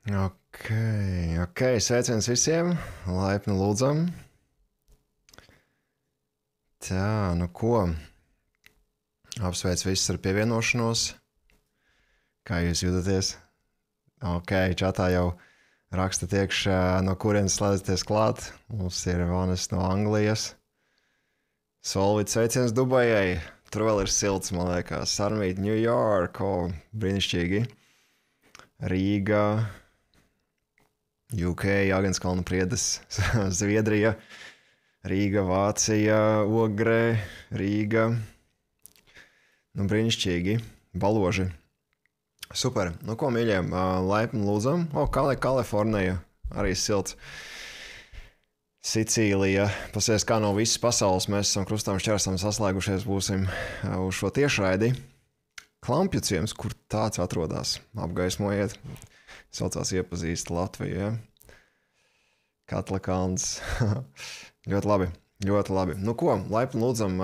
Ok, ok, sveiciens visiem, laipni lūdzam. Tā, nu ko, apsveic visus ar pievienošanos. Kā jūs jūtaties? Ok, čatā jau raksta iekšā, no kurienes slēdzaties klāt. Mums ir Vanes no Anglijas. Solvit, sveiciens Dubajai. Tur vēl ir silts, man liekas. Sarmīt, New York, brīnišķīgi. Rīga, UK, Jāgenskalna Priedes, Zviedrija, Rīga, Vācija, Ogre, Rīga. Nu, brīnišķīgi. Baloži. Super. Nu, ko, mīļie, laipni lūdzam. Kalifornija, arī silts. Sicīlija. Pasies, kā no visas pasaules mēs esam krustām šķērsam saslēgušies būsim uz šo tiešraidi. Klampju ciems, kur tāds atrodas. Apgaismojiet. Saucās iepazīst Latviju, ja? Katlakāns. Ļoti labi, ļoti labi. Nu ko, laipni lūdzam,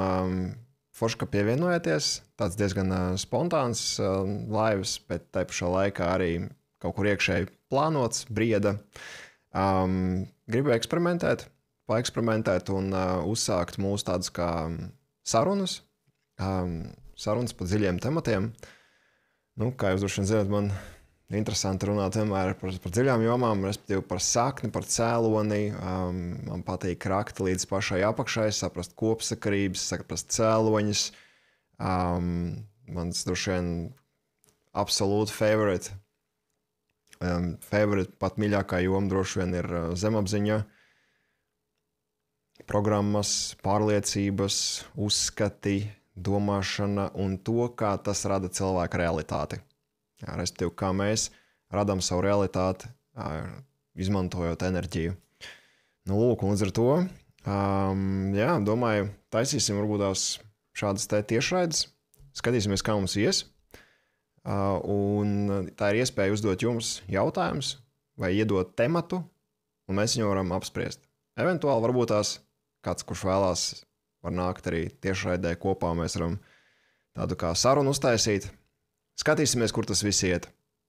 forši, ka pievienojieties. Tāds diezgan spontāns laivs, bet tai pašā laikā arī kaut kur iekšēji plānots, brieda. Gribu paeksperimentēt un uzsākt mūsu tādus kā sarunas. Sarunas par dziļiem tematiem. Nu, kā jūs droši vien zināt, man interesanti runāt vienmēr par dziļām jomām, respektīvi par sakni, par cēloni. Man patīk rakt līdz pašai apakšai, saprast kopsakarības, saprast cēloņus. Mans droši vien absolūti favorite, pat mīļākā joma droši vien ir zemapziņa, programmas, pārliecības, uzskati, domāšana un to, kā tas rada cilvēka realitāti. Respektīvi, kā mēs radām savu realitāti, izmantojot enerģiju. Nu, lūk, un līdz ar to, domāju, taisīsim varbūt tās šādas tiešraides, skatīsimies, kā mums ies, un tā ir iespēja uzdot jums jautājumus vai iedot tematu, un mēs viņu varam apspriest. Eventuāli varbūt tās kāds, kurš vēlās, var nākt arī tiešraidē kopā, mēs varam tādu kā sarunu uztaisīt. Skatīsimies, kur tas viss iet.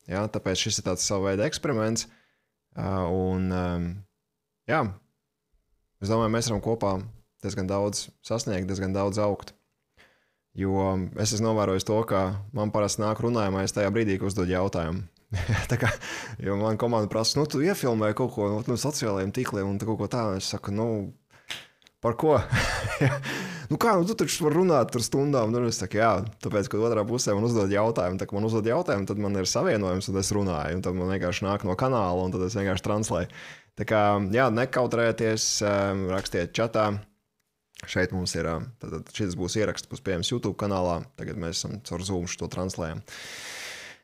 Ja? Tāpēc šis ir tāds savu veidu eksperiments. Es domāju, mēs varam kopā diezgan daudz sasniegt, diezgan daudz augt. Jo es esmu novērojis to, ka man parasti nāk runājumais tajā brīdī, kad uzdod jautājumu. Jo man komanda prasa, tu iefilmē kaut ko no sociālajiem tīkliem un kaut ko tādu. Es saku, par ko? Tu taču var runāt tur stundām. Es saku, jā, tāpēc, kad otrā pusē man uzdod jautājumu, tad man ir savienojums, un es runāju, un tad man vienkārši nāk no kanāla, un tad es vienkārši translēju. Tā kā, jā, nekautrēties, rakstiet čatā. Šeit mums ir, šis būs ieraksts, būs pieejams YouTube kanālā. Tagad mēs esam caur Zoom šo translējam.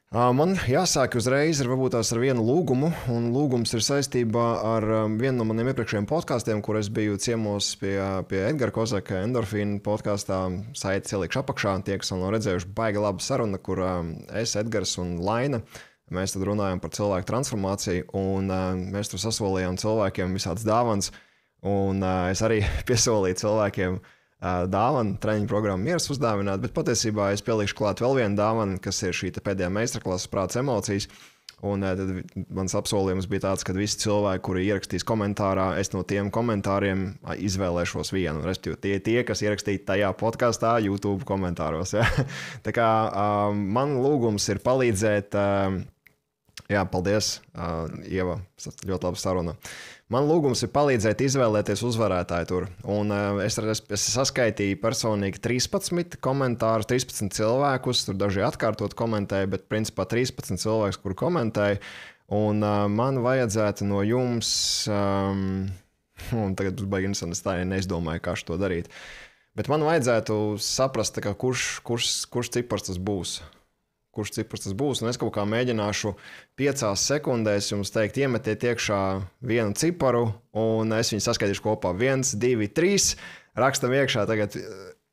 Man jāsāk uzreiz ar vienu lūgumu, un lūgums ir saistībā ar vienu no maniem iepriekšējiem podkastiem, kur es biju ciemos pie Edgara Kozaka Endorfīna podkastā. Saiti ielikšu apakšā, tie, kas nav redzējuši, baigi laba saruna, kur es, Edgars un Laina, mēs tad runājam par cilvēku transformāciju, un mēs tur sasolījām cilvēkiem visādas dāvanas, un es arī piesolīju cilvēkiem dāvanu, treniņu programmu mieras uzdāvināt, bet patiesībā es pielikšu klāt vēl vienu dāvanu, kas ir šī pēdējā meistarklasa prāts emocijas. Un tad mans apsolījums bija tāds, ka visi cilvēki, kuri ierakstīs komentārā, es no tiem komentāriem izvēlēšos vienu. Respektīvi tie, kas ierakstīja tajā podkastā, YouTube komentāros. Ja? Tā kā man lūgums ir palīdzēt. Jā, paldies, Ieva, ļoti laba saruna. Man lūgums ir palīdzēt izvēlēties uzvarētāju tur. Un es saskaitīju personīgi 13 komentārus, 13 cilvēkus, tur daži atkārtot komentēja, bet principā 13 cilvēkus, kur komentēja. Un man vajadzētu no jums, un tagad baigi es tā neizdomāju, kā to darīt, bet man vajadzētu saprast, kurš cipars tas būs. Kurš cipars tas būs, un es kaut kā mēģināšu 5 sekundēs jums teikt, iemetiet iekšā vienu ciparu, un es viņu saskaitīšu kopā 1, 2, 3, rakstam iekšā tagad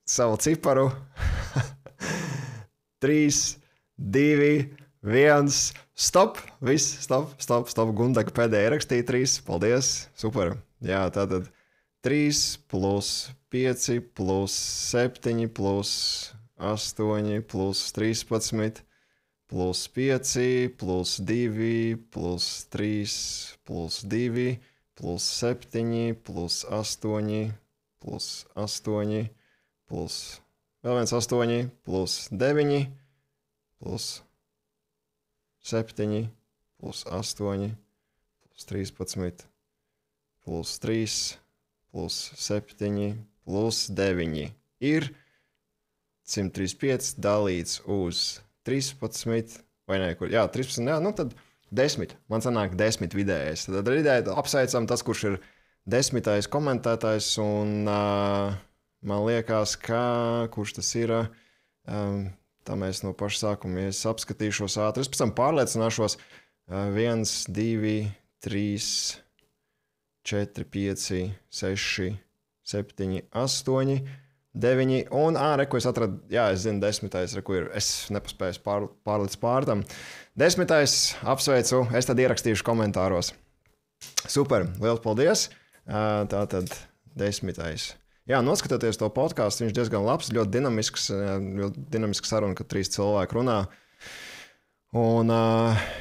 savu ciparu, 3, 2, 1, stop, viss, stop, Gundaka pēdējā rakstīja 3, paldies, super, jā, tātad 3 plus 5 plus 7 plus 8 plus 13 plus 5, plus 2, plus 3, plus 2, plus 7, plus 8, plus 8, plus vēl viens 8, plus 9, plus 7, plus 8, plus 13, plus 3, plus 7, plus 9 ir 135 dalīts uz 13, vai ne, kur, jā, 13, jā, nu tad 10, man sanāk 10 vidējais. Tad vidēji apsveicam tas, kurš ir 10. komentētājs, un man liekas, ka, kurš tas ir, tā mēs no paša sākuma, ja es apskatīšos ātri, es pēc tam pārliecināšos, 1, 2, 3, 4, 5, 6, 7, 8, 9, un, ko es atradu, jā, es zinu, 10, reku ir, es nepaspēju pārliec pārtam. 10, apsveicu, es tad ierakstīšu komentāros. Super, liels paldies. Tātad 10. Jā, noskatoties to podcastu, viņš diezgan labs, ļoti dinamisks saruna, kad 3 cilvēki runā. Un,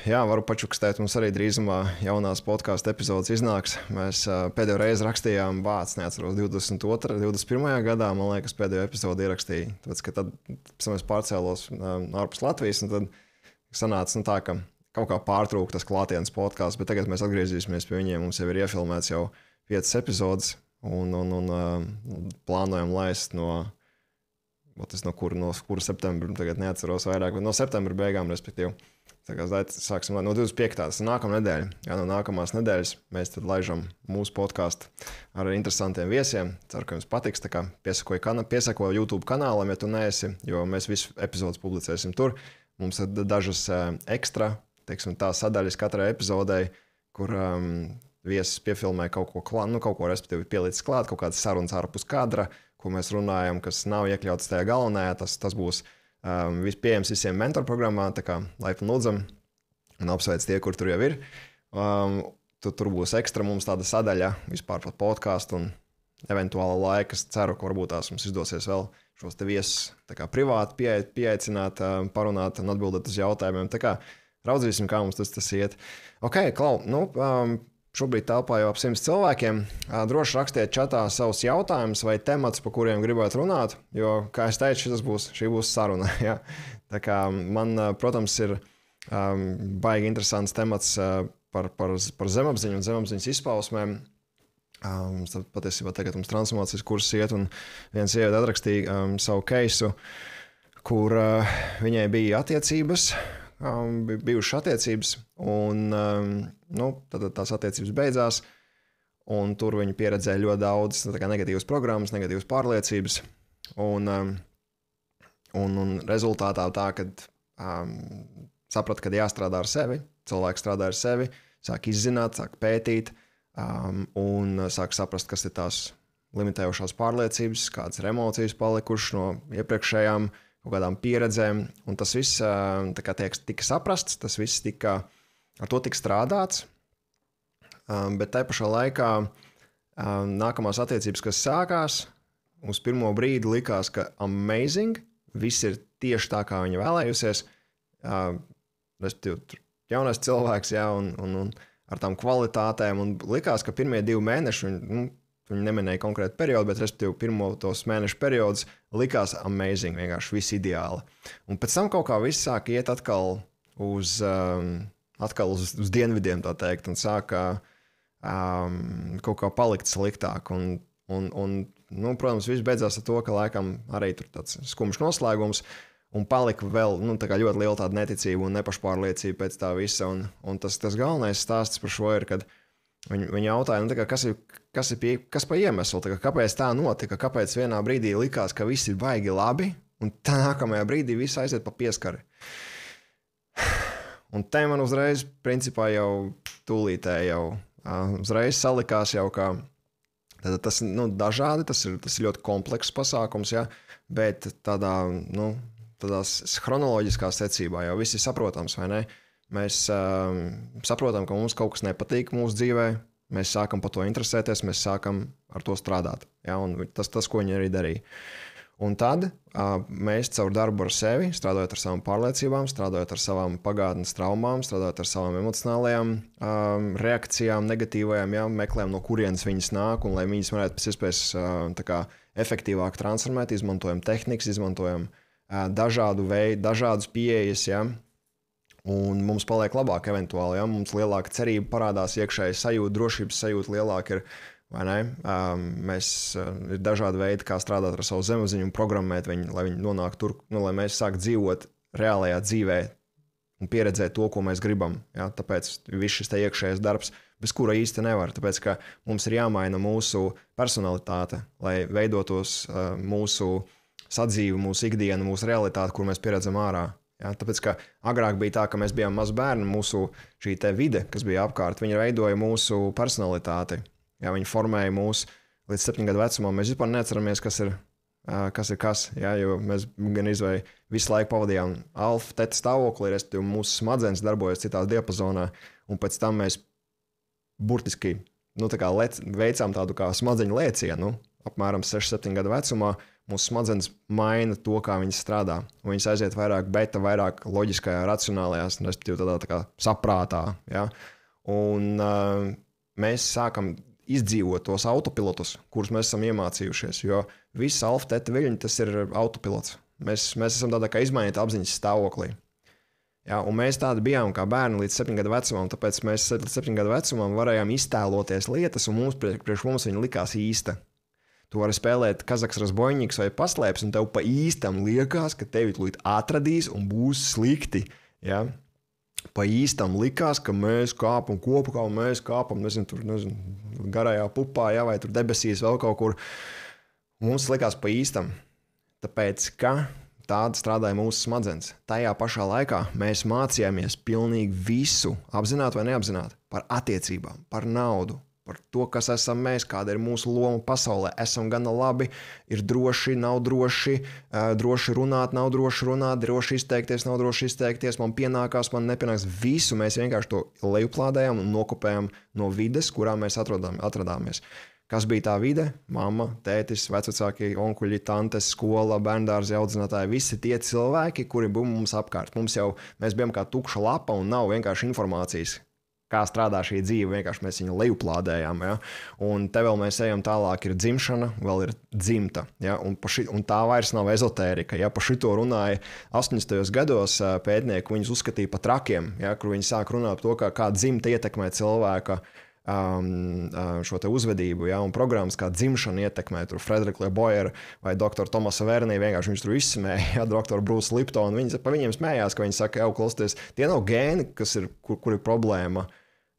jā, varu pačukstēt, mums arī drīzumā jaunās podcastu epizodes iznāks. Mēs pēdējo reizi rakstījām neatceros, 21. gadā, man liekas, pēdējo epizodi ierakstīja. Tāpēc, ka tad es pārcēlos ārpus Latvijas, un tad sanāca tā, ka kaut kā pārtrūka tas klātienes podcasts, bet tagad mēs atgriezīsimies pie viņiem. Mums jau ir iefilmēts jau 5 epizodes, un plānojam laist no kura septembra, tagad neatceros vairāk, bet no septembra beigām, respektīvi. Tā kā sāksim no 25. Tas ir nākamā nedēļa. Jā, no nākamās nedēļas mēs tad laižam mūsu podcastu ar interesantiem viesiem. Ceru, ka jums patiks. Tā kā piesako YouTube kanālam, ja tu neesi, jo mēs visu epizodes publicēsim tur. Mums ir dažas ekstra, teiksim tā, sadaļas katrai epizodei, kur viesis piefilmē kaut ko, respektīvi pielicis klāt, kaut kādas sarunas ārpus kadra, ko mēs runājam, kas nav iekļauts tajā galvenajā. Tas būs pieejams visiem mentoru programmā, tā kā laipni lūdzam un apsveic tie, kur tur jau ir. Tur būs ekstra mums tāda sadaļa vispār par podcastu un eventuāla laika. Es ceru, ka varbūt tās mums izdosies vēl šos te viesus tā kā privāti pieaicināt, parunāt un atbildēt uz jautājumiem. Tā kā raudzīsim, kā mums tas iet. Ok, Klau, šobrīd telpā jau ap 100 cilvēkiem. Droši rakstiet čatā savus jautājumus vai temats, par kuriem gribētu runāt, jo, kā es teicu, šī būs saruna. Ja? Tā kā man, protams, ir baigi interesants temats par zemapziņu un zemapziņas izpausmēm. Patiesībā tagad mums transformācijas kurs iet, un viens sieviete atrakstīja savu keisu, kur viņai bija attiecības, bijušas attiecības, un tad tās attiecības beidzās, un tur viņi pieredzēja ļoti daudz negatīvas programmas, negatīvas pārliecības, un rezultātā tā, kad saprata, ka jāstrādā ar sevi, cilvēks strādā ar sevi, sāk izzināt, sāk pētīt, un sāk saprast, kas ir tās limitējošās pārliecības, kādas ir emocijas palikušas no iepriekšējām kaut kādām pieredzēm, un tas viss tika saprasts, tas viss ar to tika strādāts, bet tai pašā laikā nākamās attiecības, kas sākās, uz pirmo brīdi likās, ka amazing, viss ir tieši tā, kā viņa vēlējusies, respektīvi jaunais cilvēks, jā, un ar tām kvalitātēm, un likās, ka pirmie 2 mēneši, viņi neminēja konkrētu periodu, bet respektīvi pirmo tos mēnešu periodus likās amazing, vienkārši viss ideāli. Un pēc tam kaut kā viss sāk iet atkal uz dienvidiem, tā teikt, un sāka kaut kā palikt sliktāk. Un protams, viss beidzās ar to, ka laikam arī tur tāds skumjš noslēgums, un palika vēl tā ļoti liela tāda neticība un nepašpārliecība pēc tā visa. Un tas galvenais stāsts par šo ir, kad viņi jautāja, kas pa iemeslu, kāpēc tā notika, kāpēc vienā brīdī likās, ka viss ir baigi labi, un tā nākamajā brīdī viss aiziet pa pieskari. Un te man uzreiz, principā jau tūlītē uzreiz salikās jau, ka tas dažādi, tas ir ļoti komplekss pasākums, ja, bet tādās chronoloģiskā secībā jau viss ir saprotams, vai ne? Mēs saprotam, ka mums kaut kas nepatīk mūsu dzīvē, mēs sākam par to interesēties, mēs sākam ar to strādāt. Ja? Un tas, ko viņi arī darīja. Un tad mēs caur darbu ar sevi, strādājot ar savām pārliecībām, strādājot ar savām pagātnes traumām, strādājot ar savām emocionālajām reakcijām, negatīvajām, meklējam, no kurienes viņas nāk, un lai viņas varētu pēc iespējas efektīvāk transformēt, izmantojam tehnikas, izmantojam dažādu veidu, dažādas pieejas, un mums paliek labāk eventuāli, mums lielāka cerība parādās, iekšēji sajūta, drošības sajūta lielāka ir. Ir dažādi veidi, kā strādāt ar savu zemapziņu un programmēt viņu, lai viņi nonāktu tur, lai mēs sāktu dzīvot reālajā dzīvē un pieredzēt to, ko mēs gribam. Ja? Tāpēc viss šis te iekšējais darbs, bez kura īsti nevar, tāpēc ka mums ir jāmaina mūsu personalitāte, lai veidotos mūsu sadzīve, mūsu ikdiena, mūsu realitāte, kur mēs pieredzam ārā. Ja? Tāpēc, ka agrāk bija tā, ka mēs bijām mazi bērni, mūsu šī te vide, kas bija apkārt, viņa veidoja mūsu personalitāti. Ja, viņi formēja mūs līdz 7 gadu vecumam. Mēs vispār neatceramies, kas ir kas. Ja, jo mēs gan visu laiku pavadījām alfa, teta stāvoklī, respektīvi mūsu smadzenes darbojas citā diapazonā, un pēc tam mēs burtiski veicām tādu kā smadzeņu lēcienu. Apmēram 6-7 gadu vecumā mūsu smadzenes maina to, kā viņas strādā. Un viņas aiziet vairāk beta, vairāk loģiskajā, racionālajā, respektīvi tādā tā kā saprātā. Ja. Un mēs sākam izdzīvot tos autopilotus, kurus mēs esam iemācījušies, jo viss alfa, teta viļņi, tas ir autopilots. Mēs esam tādā kā izmainīta apziņas stāvoklī. Ja, un mēs tādi bijām kā bērni līdz 7 gadu vecumam, tāpēc mēs līdz 7 gadu vecumam varējām iztēloties lietas, un priekš mums viņa likās īsta. Tu vari spēlēt Kazaks Razboņņiks vai paslēpes, un tev pa īstam liekas, ka tevi tūlīt atradīs un būs slikti. Ja? Pa īstam likās, ka mēs kāpam kopā, mēs kāpam, garajā pupā, vai tur debesīs vēl kaut kur. Mums likās pa īstam, tāpēc, ka tāda strādāja mūsu smadzenes. Tajā pašā laikā mēs mācījāmies pilnīgi visu, apzināti vai neapzināti, par attiecībām, par naudu, par to, kas esam mēs, kāda ir mūsu loma pasaulē. Esam gana labi, ir droši, nav droši, droši runāt, nav droši runāt, droši izteikties, nav droši izteikties, man pienākās, man nepienāks. Visu mēs vienkārši to lejuplādējam un nokopējam no vides, kurā mēs atradāmies. Kas bija tā vide? Mamma, tētis, vecvecāki, onkuļi, tantes, skola, bērndārzi, audzinātāji, visi tie cilvēki, kuri bija mums apkārt. Mēs bijām kā tukša lapa un nav vienkārši informācijas. Kā strādā šī dzīve, vienkārši mēs viņu lejuplādējām. Ja? Un te vēl mēs ejam tālāk, ir dzimšana, vēl ir dzimta. Ja? Un tā vairs nav ezotērika. Ja? Par šito runāja 80. gados pētnieki, viņus uzskatīja par trakiem, ja? Kur viņi sāk runāt par to, kā dzimta ietekmē cilvēka šo te uzvedību, ja? Un programmas kā dzimšana ietekmē tur Frederika Boyera vai doktora Tomasa Vernī, vienkārši viņš tur izsmēja, ja? Doktora Bruce Lipton, pa viņiem smējās, ka viņi saka, klausieties, tie nav gēni, kas ir, kur ir problēma.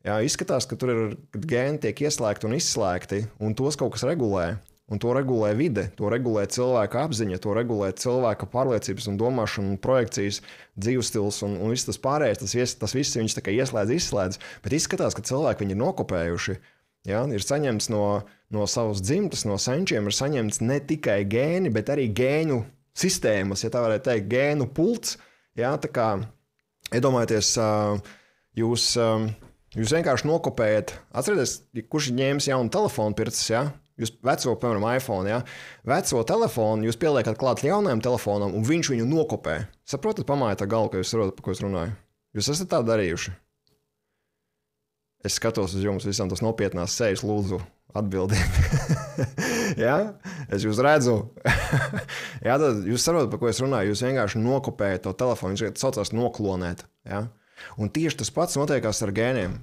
Jā, izskatās, ka tur ir gēni tiek ieslēgti un izslēgti, un tos kaut kas regulē. Un to regulē vide, to regulē cilvēka apziņa, to regulē cilvēka pārliecības un domāšana un projekcijas, dzīvestils un viss tas pārējais. Tas viss viņus tā kā ieslēdz, izslēdz. Bet izskatās, ka cilvēki viņi ir nokopējuši. Ja? Ir saņemts no savas dzimtas, no senčiem, ir saņemts ne tikai gēni, bet arī gēnu sistēmas, ja tā varētu teikt, gēnu pults. Ja? Tā kā, iedomājieties, Jūs vienkārši nokopējat, atcerieties, kurš ir ņēmis jaunu telefonu pircis, ja? Jūs veco, piemēram, iPhone, ja? Veco telefonu jūs pieliekat klāt jaunajam telefonam, un viņš viņu nokopē. Saprotat, pamājat tā galvu, ka jūs saprotat, par ko es runāju. Jūs esat tā darījuši. Es skatos uz jums visam tas nopietnās sejas, lūdzu, atbildiet. Ja? Es jūs redzu. Ja, tad jūs saprotat, par ko es runāju. Jūs vienkārši nokopējat to telefonu, viņš saucās noklonēt, ja? Un tieši tas pats notiekās ar gēniem.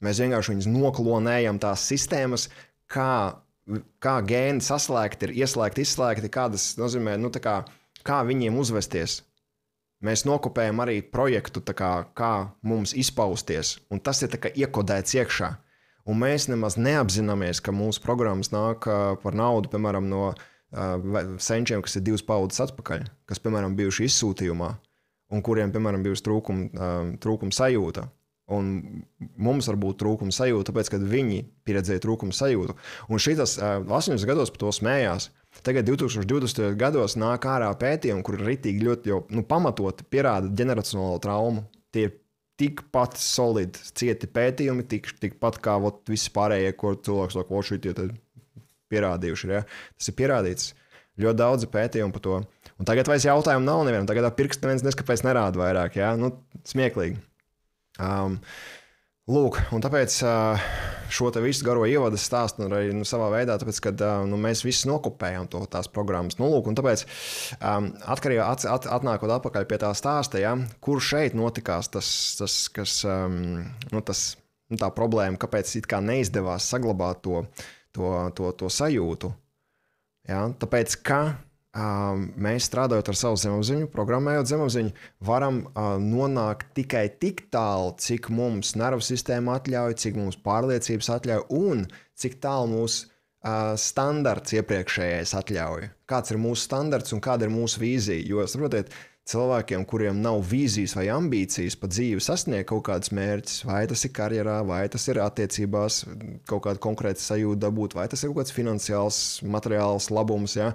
Mēs vienkārši viņus noklonējam tās sistēmas, kā gēni saslēgti, ir ieslēgti, izslēgti, kādas nozīmē, kā viņiem uzvesties. Mēs nokopējam arī projektu, kā mums izpausties, un tas ir iekodēts iekšā. Un mēs nemaz neapzināmies, ka mūsu programmas nāk par naudu, piemēram, no senčiem, kas ir 2 paudzes atpakaļ, kas, piemēram, bijuši izsūtījumā. Un kuriem, piemēram, bijusi trūkuma sajūta. Un mums var būt trūkuma sajūta, tāpēc, kad viņi pieredzēja trūkuma sajūtu. Un šitas 80 gados par to smējās. Tagad 2020. gados nāk ārā pētījumi, kur ritīgi ļoti jau pamatoti pierāda ģeneracionālo traumu. Tie ir tikpat solidi cieti pētījumi, tikpat kā visi pārējie, ko cilvēks šitie pierādījuši. Ja? Tas ir pierādīts. Ļoti daudzi pētījumi par to. Un tagad vairs jautājumu nav nevienam. Tagad pirkstu neviens neskapēc nerāda vairāk. Ja? Nu, smieklīgi. Lūk, un tāpēc šo te visu garo ievadu stāstu arī savā veidā, tāpēc, kad mēs visi nokopējām tās programmas. Nu, lūk, un tāpēc atnākot atpakaļ pie tā stāsta, ja, kur šeit notikās tā problēma, kāpēc it kā neizdevās saglabāt to sajūtu. Ja, tāpēc, ka mēs strādājot ar savu zemapziņu, programmējot zemapziņu, varam nonākt tikai tik tālu, cik mums nervu sistēma atļauj, cik mums pārliecības atļauj un cik tālu mūsu standarts iepriekšējais atļauj. Kāds ir mūsu standarts un kāda ir mūsu vīzija. Jo, saprotiet, cilvēkiem, kuriem nav vīzijas vai ambīcijas pa dzīvi sasniegt kaut kādus mērķus, vai tas ir karjerā, vai tas ir attiecībās, kaut kāda konkrēta sajūta dabūt, vai tas ir kaut kāds finansiāls, materiāls labums, ja?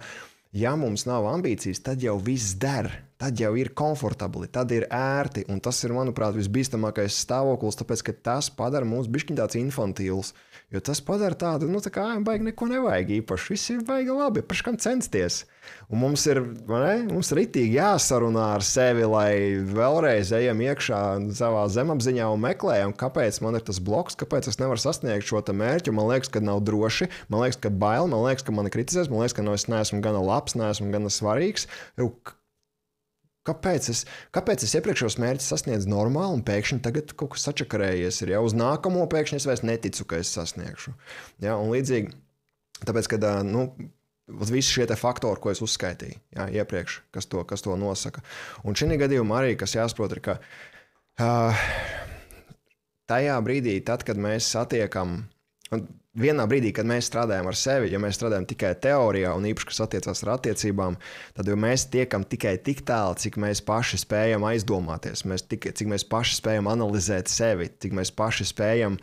Ja mums nav ambīcijas, tad jau viss der, tad jau ir komfortabli, tad ir ērti, un tas ir, manuprāt, visbīstamākais stāvoklis, tāpēc, ka tas padara mūs bišķiņ tāds infantīls, jo tas padara tādu, tā kā baigi neko nevajag īpaši, viss ir baigi labi, par kam censties. Un mums ir ritīgi jāsarunā ar sevi, lai vēlreiz ejam iekšā savā zemapziņā un meklējam, kāpēc man ir tas bloks, kāpēc es nevaru sasniegt šo te mērķu. Man liekas, ka nav droši, man liekas, ka bail, man liekas, ka mani kritizēs, man liekas, ka es neesmu gana labs, neesmu gana svarīgs. Kāpēc es iepriekšējos mērķus sasniedzu normāli un pēkšņi tagad kaut kas sačakarējies ir? Ja uz nākamo pēkšņi es vairs neticu, ka es sasniegšu. Ja, un līdzīgi, tāpēc, kad visi šie faktori, ko es uzskaitīju iepriekš, kas to nosaka. Un šī gadījumā arī, kas jāsaprot, ir, ka tajā brīdī, tad, kad mēs satiekam, vienā brīdī, kad mēs strādājam ar sevi, ja mēs strādājam tikai teorijā un īpaši, kas attiecās ar attiecībām, tad mēs tiekam tikai tik tālu, cik mēs paši spējam aizdomāties, cik mēs paši spējam analizēt sevi, cik mēs paši spējam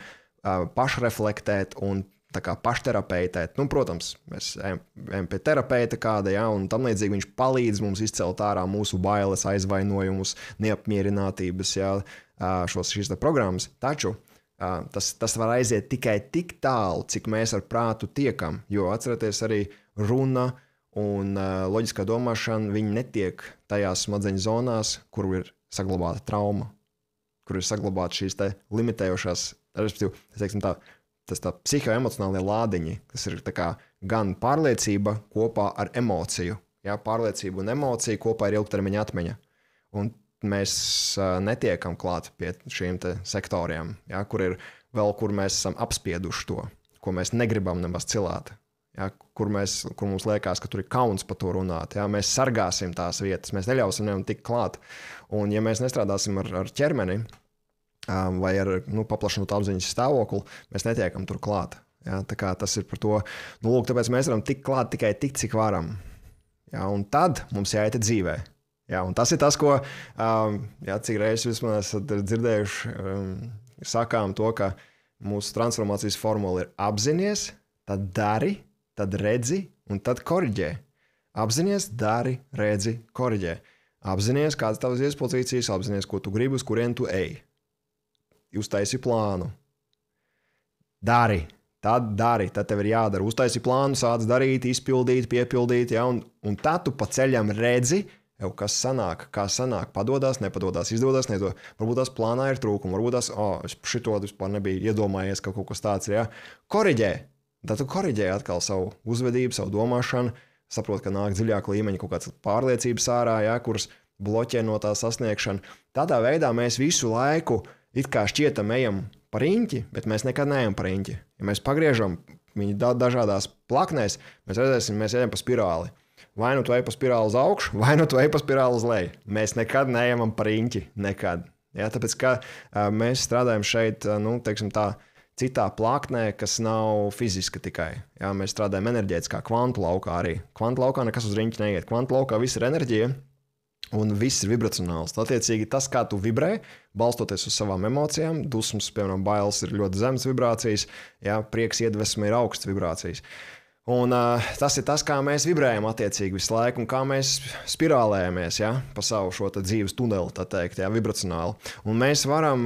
pašreflektēt un tā kā pašterapeitēt. Nu, protams, mēs ejam pie terapeita kāda, ja, un tam līdzīgi viņš palīdz mums izcelt ārā mūsu bailes, aizvainojumus, neapmierinātības, ja, šīs programmas. Taču tas var aiziet tikai tik tālu, cik mēs ar prātu tiekam, jo atcerieties arī runa un loģiskā domāšana, viņi netiek tajās smadzeņu zonās, kur ir saglabāta trauma, kur ir saglabāta šīs te limitējošās, respektīvi, teiksim tas tā psihoemocionālie lādiņi, kas ir tā kā gan pārliecība kopā ar emociju. Ja? Pārliecība un emocija kopā ir ilgtermiņa atmiņa. Un mēs netiekam klāt pie šiem te sektoriem, ja? Kur mēs esam apspieduši to, ko mēs negribam nemaz cilāt. Ja? Kur mums liekas, ka tur ir kauns par to runāt. Ja? Mēs sargāsim tās vietas, mēs neļausim viņam tik klāt. Un ja mēs nestrādāsim ar ķermeni, vai ar paplašinot apziņas stāvokli, mēs netiekam tur klāt. Ja? Tā kā tas ir par to. Nu, lūk, tāpēc mēs varam tikt klāt tikai tik, cik varam. Ja? Un tad mums jāiet dzīvē. Ja? Un tas ir tas, ko, cik reizes vismaz esat dzirdējuši, sakām to, ka mūsu transformācijas formula ir apzinies, tad dari, tad redzi un tad koriģē. Apzinies, dari, redzi, koriģē. Apzinies, kādas tavas iespozīcijas, apzinies, ko tu gribi, uz kurien tu ej. Uztaisi plānu. Dari, tad tev ir jādara. Uztaisi plānu, sāc darīt, izpildīt, piepildīt, ja, un tad tu pa ceļam redzi, kas sanāk, kā sanāk, padodas, nepadodas, izdodas, neizdodas. Varbūt tās plānā ir trūkumi, varbūt tās, es šito vispār nebiju iedomājies, ka kaut kas tāds ir, ja. Koriģē. Tad tu koriģē atkal savu uzvedību, savu domāšanu, saprot, ka nāk dziļāk līmeņa kaut kāds pārliecības ārā, ja, kuras bloķē no tā sasniegšana. Tādā veidā mēs visu laiku it kā šķietam ejam pa riņķi, bet mēs nekad neejam pa riņķi. Ja mēs pagriežam viņu dažādās plaknēs, mēs redzēsim, mēs ejam pa spirāli. Vai nu tu ej pa spirāli uz augšu, vai nu tu ej pa spirāli uz leju. Mēs nekad neejam pa riņķi. Nekad. Ja, tāpēc, ka mēs strādājam šeit, teiksim tā, citā plaknē, kas nav fiziska tikai. Ja, mēs strādājam enerģētiskā kvantu laukā arī. Kvantu laukā nekas uz riņķi neiet. Kvantu laukā viss ir enerģija. Un viss ir vibracionāls. Attiecīgi, tas, kā tu vibrē, balstoties uz savām emocijām, dusmas, piemēram, bailes ir ļoti zemes vibrācijas, ja, prieks, iedvesma ir augstas vibrācijas. Un tas ir tas, kā mēs vibrējam attiecīgi visu laiku un kā mēs spirālējamies, ja, pa savu šo dzīves tuneli, tā teikt, ja, vibracionāli. Un mēs varam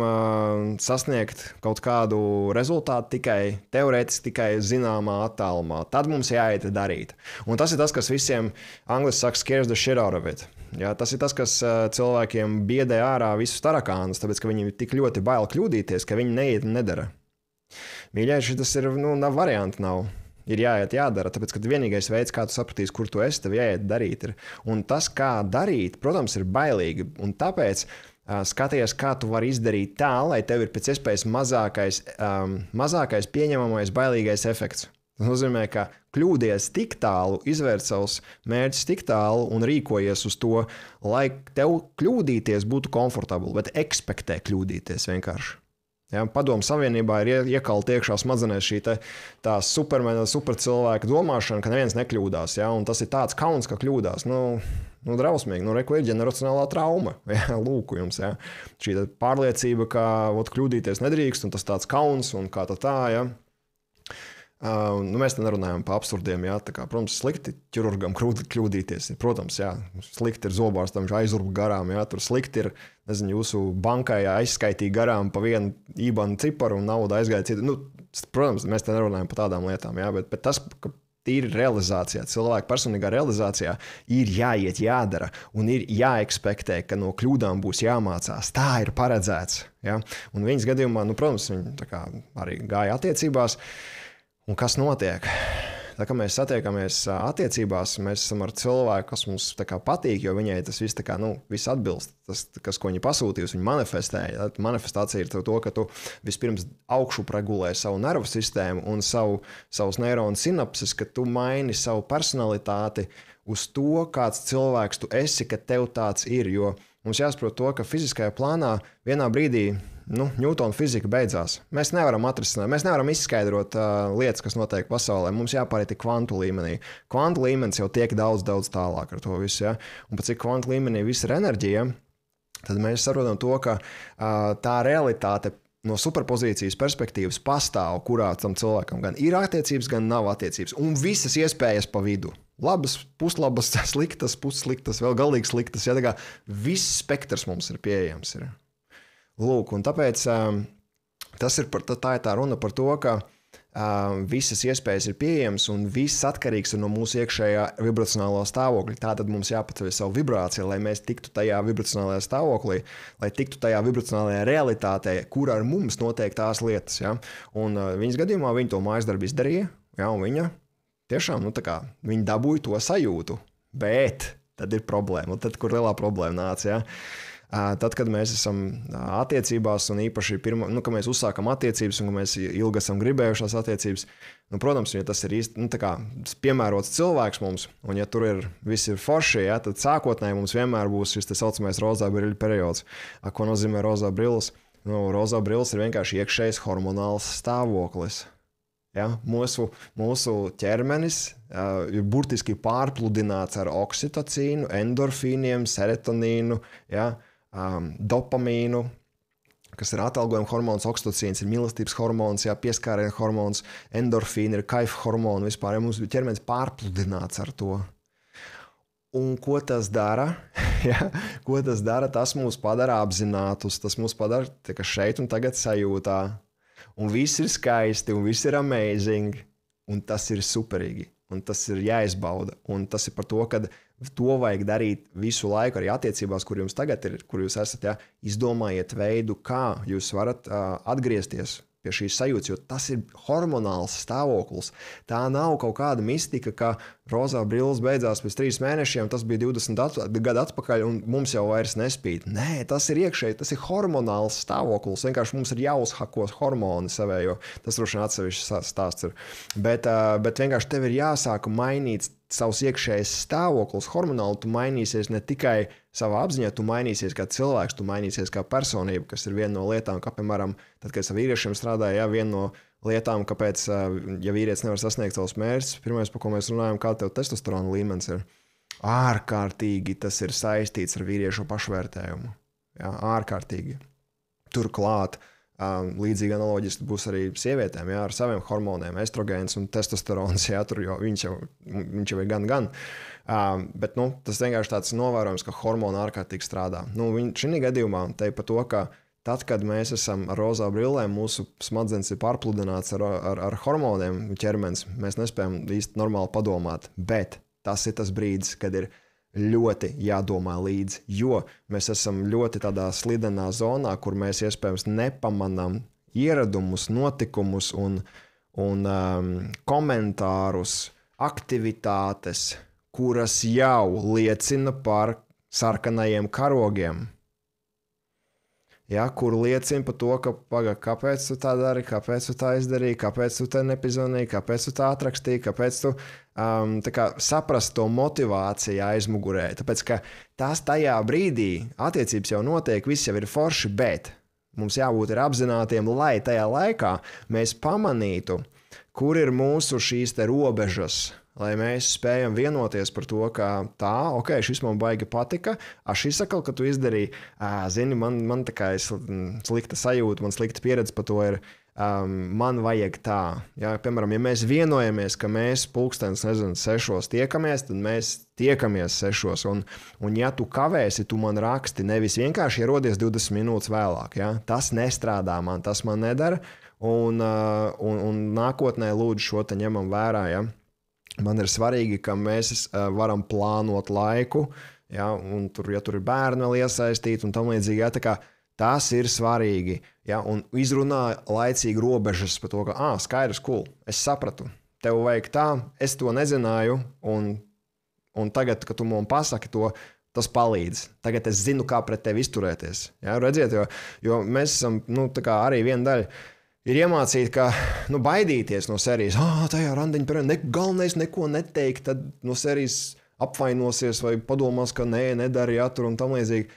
sasniegt kaut kādu rezultātu tikai teorētiski, tikai zināmā attālumā. Tad mums jāiet darīt. Un tas ir tas, kas visiem angliski saka scares the shit out of it. Ja, tas ir tas, kas cilvēkiem biedē ārā visus tarakānus, tāpēc, ka viņi tik ļoti bail kļūdīties, ka viņi neiet un nedara. Mīļais, tas ir, nav varianti nav. Ir jāiet, jādara, tāpēc, ka vienīgais veids, kā tu sapratīsi, kur tu esi, tev jāiet darīt. Un tas, kā darīt, protams, ir bailīgi. Un tāpēc skaties, kā tu vari izdarīt tā, lai tev ir pēc iespējas mazākais pieņemamais bailīgais efekts. Tas nozīmē, ka kļūdies tik tālu, izvērt savus mērķus tik tālu un rīkojies uz to, lai tev kļūdīties būtu komfortabli, bet ekspektē kļūdīties vienkārši. Ja, Padomu Savienībā ir iekalta iekšā smadzenēs šī tā supermena, supercilvēka domāšana, ka neviens nekļūdās. Ja, un tas ir tāds kauns, ka kļūdās. Drausmīgi. Reku ir ģeneracionālā trauma. Ja, lūku jums. Ja. Šī pārliecība, ka kļūdīties nedrīkst, un tas tāds kauns un kā tā. Ja. Mēs te nerunājam par absurdiem. Ja. Kā, protams, slikti ķirurgam kļūdīties. Protams, jā, slikti ir zobārstam, viņš aizurba garām. Ja. Tur slikti ir, nezinu, jūsu bankai aizskaitīt garām pa vienu IBAN ciparu un naudu aizgāja citu. Protams, mēs te nerunājam par tādām lietām. Ja. Bet tas, ka tīri realizācijā, cilvēka personīgā realizācijā ir jāiet, jādara un ir jāekspektē, ka no kļūdām būs jāmācās. Tā ir paredzēts. Ja. Un viņas gadījumā, protams, viņi tā kā arī gāja attiecībās. Un kas notiek? Tā kā mēs satiekamies attiecībās, mēs esam ar cilvēku, kas mums patīk, jo viņai tas viss, viss atbilst. Tas, ko viņa pasūtījusi, viņa manifestēja. Manifestācija ir to, ka tu vispirms augšupregulē savu nervu sistēmu un savus neironu sinapses, ka tu maini savu personalitāti uz to, kāds cilvēks tu esi, ka tev tāds ir. Jo mums jāsaprot to, ka fiziskajā plānā vienā brīdī Ņūtona fizika beidzās. Mēs nevaram atrisināt, mēs nevaram izskaidrot lietas, kas notiek pasaulē. Mums jāpāriet kvantu līmenī. Kvantu līmenis jau tiek daudz tālāk ar to visu. Ja? Un pat cik kvantu līmenī viss ir enerģija, tad mēs saprotam to, ka tā realitāte no superpozīcijas perspektīvas pastāv, kurā tam cilvēkam gan ir attiecības, gan nav attiecības. Un visas iespējas pa vidu. Labas, puslabas, sliktas, pussliktas, vēl galīgi sliktas. Ja? Tā kā viss spektrs mums ir pieejams. Ir. Lūk, un tāpēc tā ir tā runa par to, ka visas iespējas ir pieejamas un viss atkarīgs no mūsu iekšējā vibracionālā stāvokļa. Tātad mums jāpaceļ savu vibrāciju, lai mēs tiktu tajā vibracionālajā stāvoklī, lai tiktu tajā vibracionālajā realitātē, kur ar mums notiek tās lietas. Ja? Un viņas gadījumā viņa to mājas darbu izdarīja, ja? Un viņa tiešām viņa dabūja to sajūtu. Bet tad ir problēma. Un tad, kur lielā problēma nāca, ja? Tad, kad mēs esam attiecībās, un īpaši kad mēs uzsākam attiecības, un mēs ilgi esam gribējušās attiecības, protams, ja tas ir īsti piemērots cilvēks mums, un ja tur viss ir forši, ja, tad sākotnēji mums vienmēr būs šis tā saucamais rozā brīļu periods. Ko nozīmē rozā brīlis? Rozā brīlis ir vienkārši iekšējs hormonāls stāvoklis. Ja, mūsu ķermenis ir burtiski pārpludināts ar oksitocīnu, endorfīniem, serotonīnu, ja, dopamīnu, kas ir atalgojuma hormons, oksitocīns ir mīlestības hormons, ja, pieskāriena hormons, endorfīni ir kaifa hormoni vispār. Ja, mums ķermenis pārpludināts ar to. Un ko tas dara? Ja, ko tas dara? Tas mūs padara apzinātus, tas mūs padara šeit un tagad sajūtā. Un viss ir skaisti, un viss ir amazing, un tas ir superīgi, un tas ir jāizbauda. Un tas ir par to, ka to vajag darīt visu laiku, arī attiecībās, kur jums tagad ir, kur jūs esat, ja, izdomājiet veidu, kā jūs varat atgriezties pie šīs sajūtas, jo tas ir hormonāls stāvoklis. Tā nav kaut kāda mistika, ka rozā brīlis beidzās pēc 3 mēnešiem, tas bija 20 gadu atpakaļ un mums jau vairs nespīd. Nē, tas ir iekšēji, tas ir hormonāls stāvoklis. Vienkārši mums ir jāuzhakos hormoni savējo. Tas droši vien atsevišķs stāsts ir. Bet vienkārši tev ir jāsāk mainīt savs iekšējais stāvoklis hormonāli. Tu mainīsies ne tikai savā apziņā, tu mainīsies kā cilvēks, tu mainīsies kā personība, kas ir viena no lietām, kā piemēram, tad, kad es ar vīriešiem strādāju, ja, viena no lietām, kāpēc, ja vīrietis nevar sasniegt savus mērķus, pirmais, par ko mēs runājam, kā tev testosterona līmenis ir. Ārkārtīgi tas ir saistīts ar vīriešu pašvērtējumu. Ja, ārkārtīgi. Turklāt Līdzīgi analoģiski būs arī sievietēm, jā, ar saviem hormoniem, estrogēns un testosterons, jā, tur jau viņš jau ir gan. Bet tas vienkārši tāds novērojums, ka hormoni ārkārtīgi strādā. Šī gadījumā te par to, ka tad, kad mēs esam ar rozā brillēm, mūsu smadzenes ir pārpludināts ar hormoniem ķermenis, mēs nespējam īsti normāli padomāt, bet tas ir tas brīdis, kad ir ļoti jādomā līdzi, jo mēs esam ļoti tādā slidenā zonā, kur mēs iespējams nepamanām ieradumus, notikumus un komentārus, aktivitātes, kuras jau liecina par sarkanajiem karogiem. Ja, kur liecina par to, ka kāpēc tu tā dari, kāpēc tu tā izdarīji, kāpēc tu te nepizvanīji, kāpēc tu tā atrakstīji, kāpēc tu saprast to motivāciju aizmugurē. Tāpēc, ka tās tajā brīdī attiecības jau notiek, viss jau ir forši, bet mums jābūt ir apzinātiem, lai tajā laikā mēs pamanītu, kur ir mūsu šīs te robežas, lai mēs spējam vienoties par to, ka šis man baigi patika, šis sakal, ka tu izdarīji, zini, man tā kā slikta sajūta, man slikta pieredze par to ir, man vajag tā. Ja, piemēram, ja mēs vienojamies, ka mēs 6:00 tiekamies, tad mēs tiekamies 6:00, un ja tu kavēsi, tu man raksti, nevis vienkārši ierodies 20 minūtes vēlāk. Ja? Tas nestrādā man, tas man nedara, un nākotnē lūdzu šo te ņemam vērā, ja? Man ir svarīgi, ka mēs varam plānot laiku, ja, un ja tur ir bērni vēl iesaistīti un tam līdzīgi, ja, tā kā tas ir svarīgi, ja, un izrunā laicīgi robežas par to, ka, skaidrs, cool, es sapratu, tev vajag tā, es to nezināju, un tagad, kad tu man pasaki to, tas palīdz. Tagad es zinu, kā pret tevi izturēties. Ja, redziet, jo mēs esam, tā kā arī viena daļa, ir iemācīt, ka baidīties no serijas, tajā randiņa periodā galvenais neko neteikt, tad no serijas apvainosies vai padomās, ka nedara jātur un tam līdzīgi.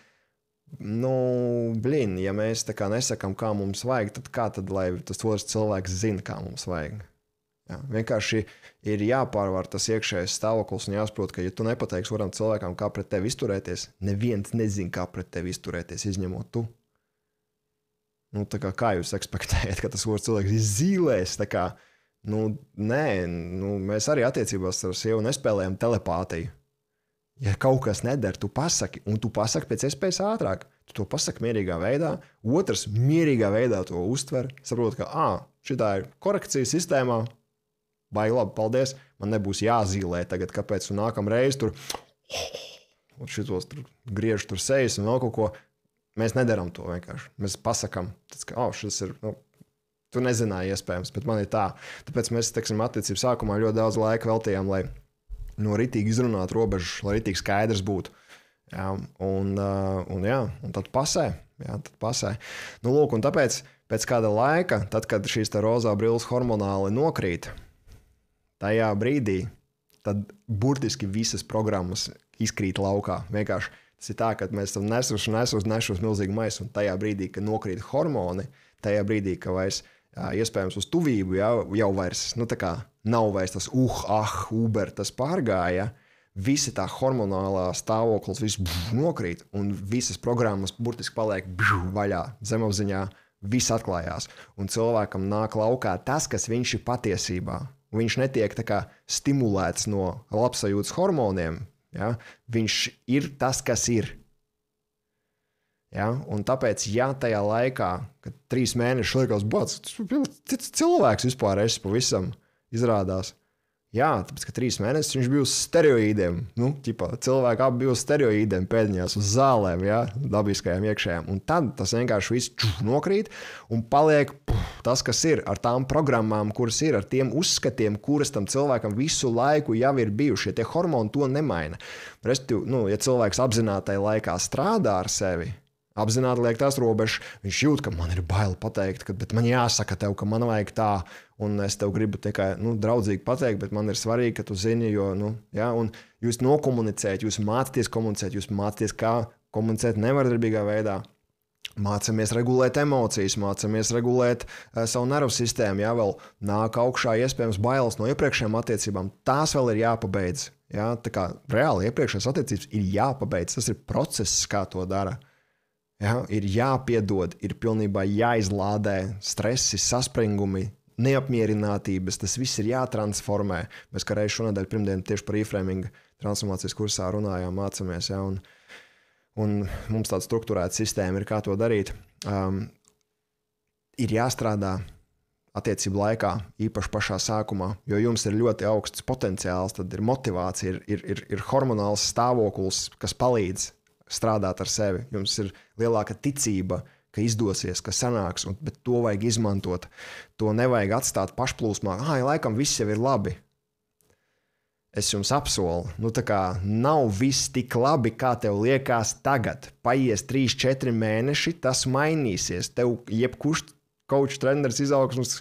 Ja mēs tā kā nesakam, kā mums vajag, tad kā tad, lai tas otrs cilvēks zina, kā mums vajag? Jā, vienkārši ir jāpārvar tas iekšējais stāvoklis un jāsaprot, ka ja tu nepateiksi varam cilvēkam, kā pret tevi izturēties, neviens nezin, kā pret tevi izturēties, izņemot tu. Kā jūs ekspektējat, ka tas otrs cilvēks izzīlēs? Mēs arī attiecībās ar sievu nespēlējam telepātiju. Ja kaut kas neder, tu pasaki, un tu pasaki pēc iespējas ātrāk. Tu to pasaki mierīgā veidā, otrs mierīgā veidā to uztver, saprot, ka šitā ir korekcija sistēmā, baigi labi, paldies, man nebūs jāzīlē tagad, kāpēc tu nākam reiz tur, un šitos tur griež tur sejas un vēl kaut ko. Mēs nedaram to vienkārši. Mēs pasakam, ka šis ir, tu nezināji iespējams, bet man ir tā. Tāpēc mēs, attiecību sākumā ļoti daudz laika veltījām, lai ritīgi izrunātu robežas, lai ritīgi skaidrs būtu. Jā, un tad pasē. Jā, tad pasē. Un tāpēc pēc kāda laika, tad, kad šīs te rozā brilles hormonāli nokrīt, tajā brīdī, tad burtiski visas programmas izkrīt laukā. Vienkārši. Tas ir tā, ka mēs esam nesuši milzīgu maisu, un tajā brīdī, kad nokrīt hormoni, tajā brīdī, ka vairs iespējams uz tuvību jau vairs, nav vairs tas uber, tas pārgāja, visi tā hormonālā stāvoklis viss nokrīt, un visas programmas burtiski paliek vaļā, zemapziņā, viss atklājās, un cilvēkam nāk laukā tas, kas viņš ir patiesībā. Viņš netiek stimulēts no labsajūtas hormoniem. Ja? Viņš ir tas, kas ir. Ja? Un tāpēc, tajā laikā, kad 3 mēnešus liekas, tas cilvēks vispār esi pavisam izrādās. Jā, tāpēc, ka 3 mēnešus viņš bija uz steroīdiem. Cilvēki abi bija uz steroīdiem pēdiņās, uz zālēm, dabiskajām iekšējām. Un tad tas vienkārši viss nokrīt un paliek tas, kas ir ar tām programmām, kuras ir, ar tiem uzskatiem, kuras tam cilvēkam visu laiku jau ir bijuši. Tie hormoni to nemaina. Respektīvi, ja cilvēks apzinātai laikā strādā ar sevi, apzināti liek tās robežas, viņš jūt, ka man ir bail pateikt, bet man jāsaka tev, ka man vajag tā, un es tev gribu tikai draudzīgi pateikt, bet man ir svarīgi, ka tu zini, jo, un jūs nokomunicējat, jūs mācāties, kā komunicēt nevardarbīgā veidā. Mācamies regulēt emocijas, mācamies regulēt savu nervu sistēmu, vēl nāk augšā iespējams bailes no iepriekšējām attiecībām, tās vēl ir jāpabeidz. Tā kā reāli iepriekšējās attiecības ir jāpabeidz, tas ir process, kā to dara. Ja? Ir jāpiedod, ir pilnībā jāizlādē stresi, saspringumi, neapmierinātības, tas viss ir jātransformē. Mēs kā reiz šonadēļ pirmdien tieši par reframing transformācijas kursā runājām, mācāmies, ja? Un mums tāda strukturēta sistēma ir, kā to darīt. Ir jāstrādā attiecību laikā, īpaši pašā sākumā, jo jums ir ļoti augsts potenciāls, tad ir motivācija, ir hormonāls stāvoklis, kas palīdz strādāt ar sevi. Jums ir lielāka ticība, ka izdosies, ka sanāks, bet to vajag izmantot. To nevajag atstāt pašplūsmā. Laikam viss jau ir labi. Es jums apsolu, tā kā nav viss tik labi, kā tev liekas tagad. Paies 3-4 mēneši, tas mainīsies. Tev jebkurš coach, treneris, izaugsmas,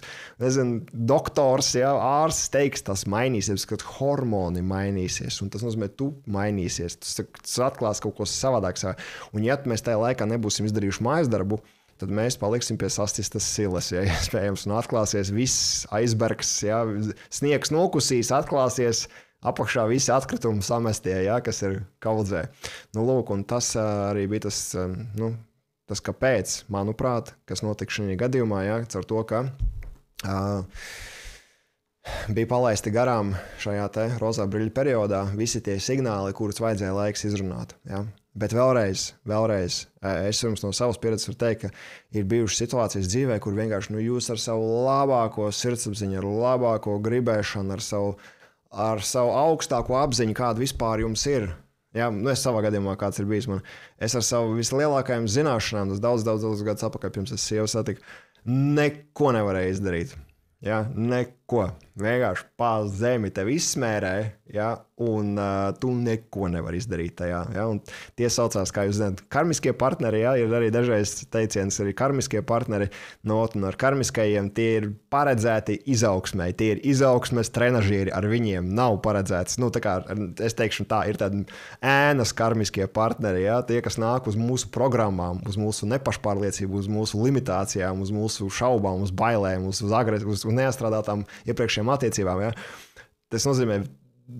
doktors, ja, ārsts teiks, tas mainīsies, kad hormoni mainīsies, un tas nozīmē, tu mainīsies, tas atklās kaut ko savādāks. Un ja mēs tajā laikā nebūsim izdarījuši mājas darbu, tad mēs paliksim pie sastistas silas, ja iespējams, un atklāsies viss aizbergs, ja, sniegs nokusīs, atklāsies apakšā visi atkritumi samestie, ja, kas ir kaudzē. Lūk, un tas arī bija tas, kāpēc, manuprāt, kas notika šajā gadījumā, ja, caur to, ka bija palaisti garām šajā te rozā briļu periodā visi tie signāli, kurus vajadzēja laiks izrunāt. Ja. Bet vēlreiz, es jums no savas pieredzes varu teikt, ka ir bijušas situācijas dzīvē, kur vienkārši jūs ar savu labāko sirdsapziņu, ar labāko gribēšanu, ar savu augstāko apziņu, kāda vispār jums ir. Ja, es savā gadījumā, kāds ir bijis man, es ar savu vislielākajām zināšanām, tas daudz gadus atpakaļ, pirms es sievu satiku, neko nevarēju izdarīt. Ja, neko. Vienkārši pa zemi tev izsmērē, ja, un tu neko nevari izdarīt tajā. Ja, un tie saucās, kā jūs zināt, karmiskie partneri, ja, ir arī dažreiz teiciens, arī karmiskie partneri, un ar karmiskajiem tie ir paredzēti izaugsmai, tie ir izaugsmes trenažieri, ar viņiem nav paredzēts, tā kā, es teikšu tā, ir tādi ēnas karmiskie partneri, ja, tie, kas nāk uz mūsu programmām, uz mūsu nepašpārliecību, uz mūsu limitācijām, uz mūsu šaubām, uz bailēm, uz neastrādātām iepriekšējām attiecībām. Ja? Tas nozīmē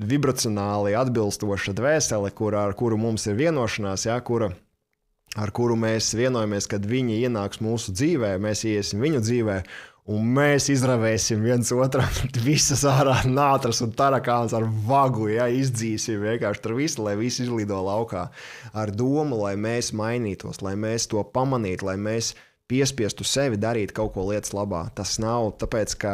vibracionāli atbilstoša dvēsele, ar kuru mums ir vienošanās, ja? Ar kuru mēs vienojamies, kad viņi ienāks mūsu dzīvē, mēs iesim viņu dzīvē, un mēs izravēsim viens otram visas ārā nātras un tarakāns ar vagu, ja? Izdzīsim vienkārši tur visu, lai visi izlido laukā. Ar domu, lai mēs mainītos, lai mēs to pamanītu, lai mēs piespiestu sevi darīt kaut ko lietas labā. Tas nav tāpēc, ka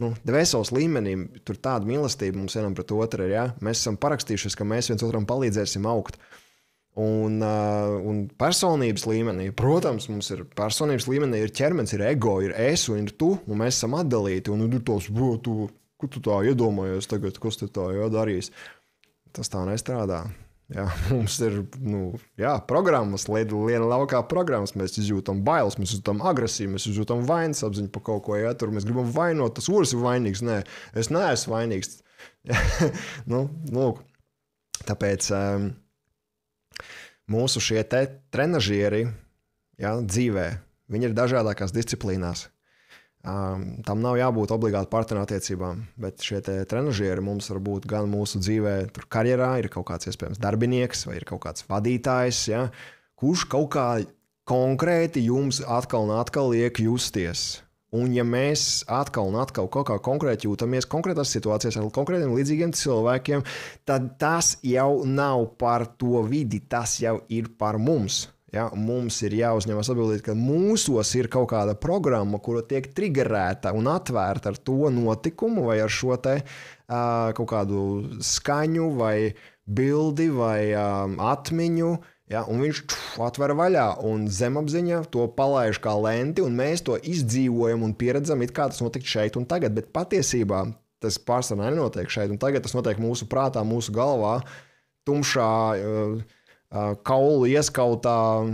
dvēseles līmenī tur tāda mīlestība mums vienam pret otru ir. Ja? Mēs esam parakstījušies, ka mēs viens otram palīdzēsim augt. Un personības līmenī, protams, mums ir personības līmenī, ir ķermenis, ir ego, ir es un ir tu, un mēs esam atdalīti. Un ir tos, ko tu tā iedomājies tagad, kas tu tā darīs? Tas tā nestrādā. Jā, mums ir programmas, liela laukā programmas. Mēs izjūtam bailes, mēs izjūtam agresiju, mēs izjūtam vainas apziņu par kaut ko. Ja? Tur mēs gribam vainot, tas otrs ir vainīgs. Nē, es neesmu vainīgs. Lūk. Tāpēc mūsu šie te trenažieri dzīvē, viņi ir dažādākās disciplīnās. Tam nav jābūt obligāti partnerattiecībām, bet šie trenažieri mums var būt gan mūsu dzīvē, tur karjerā ir kaut kāds iespējams darbinieks vai ir kaut kāds vadītājs, ja, kurš kaut kā konkrēti jums atkal un atkal liek justies. Un ja mēs atkal un atkal kaut kā konkrēti jūtamies konkrētās situācijās ar konkrētiem līdzīgiem cilvēkiem, tad tas jau nav par to vidi, tas jau ir par mums. Ja, mums ir jāuzņemas atbildība, ka mūsos ir kaut kāda programma, kura tiek triggerēta un atvērta ar to notikumu vai ar šo te kaut kādu skaņu vai bildi vai atmiņu, ja, un viņš atver vaļā un zemapziņa to palaiž kā lenti, un mēs to izdzīvojam un pieredzam, it kā tas notikt šeit un tagad, bet patiesībā tas pārsvarā nenotiek šeit un tagad, tas notiek mūsu prātā, mūsu galvā, tumšā kaulu ieskautā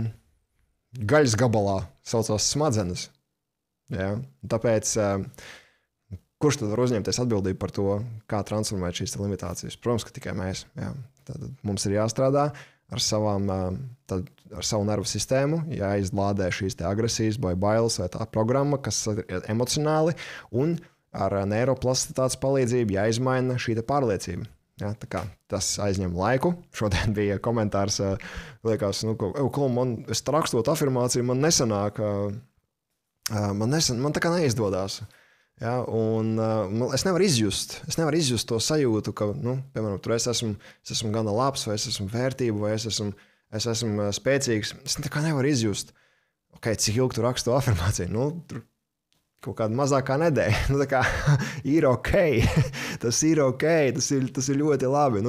gaļas gabalā, saucās smadzenes. Ja? Tāpēc, kurš tad var uzņemties atbildību par to, kā transformēt šīs limitācijas? Protams, ka tikai mēs. Ja? Tad mums ir jāstrādā ar savu nervu sistēmu, jāizlādē šīs te agresijas vai bailes vai tā programma, kas ir emocionāli, un ar neiroplasticitātes palīdzību jāizmaina šī te pārliecība. Ja, tā kā tas aizņem laiku. Šodien bija komentārs, liekas, es rakstot afirmāciju, man nesanāk, man tā kā neizdodas. Ja, un es nevaru izjust to sajūtu, ka, piemēram, tur es esmu gana labs, vai es esmu vērtība, vai es esmu spēcīgs. Es tā kā nevaru izjust, cik ilgi tu rakstu to afirmāciju. Tur kaut kāda mazākā nedēļa. Tā kā ir ok, tas ir ok, tas ir ļoti labi.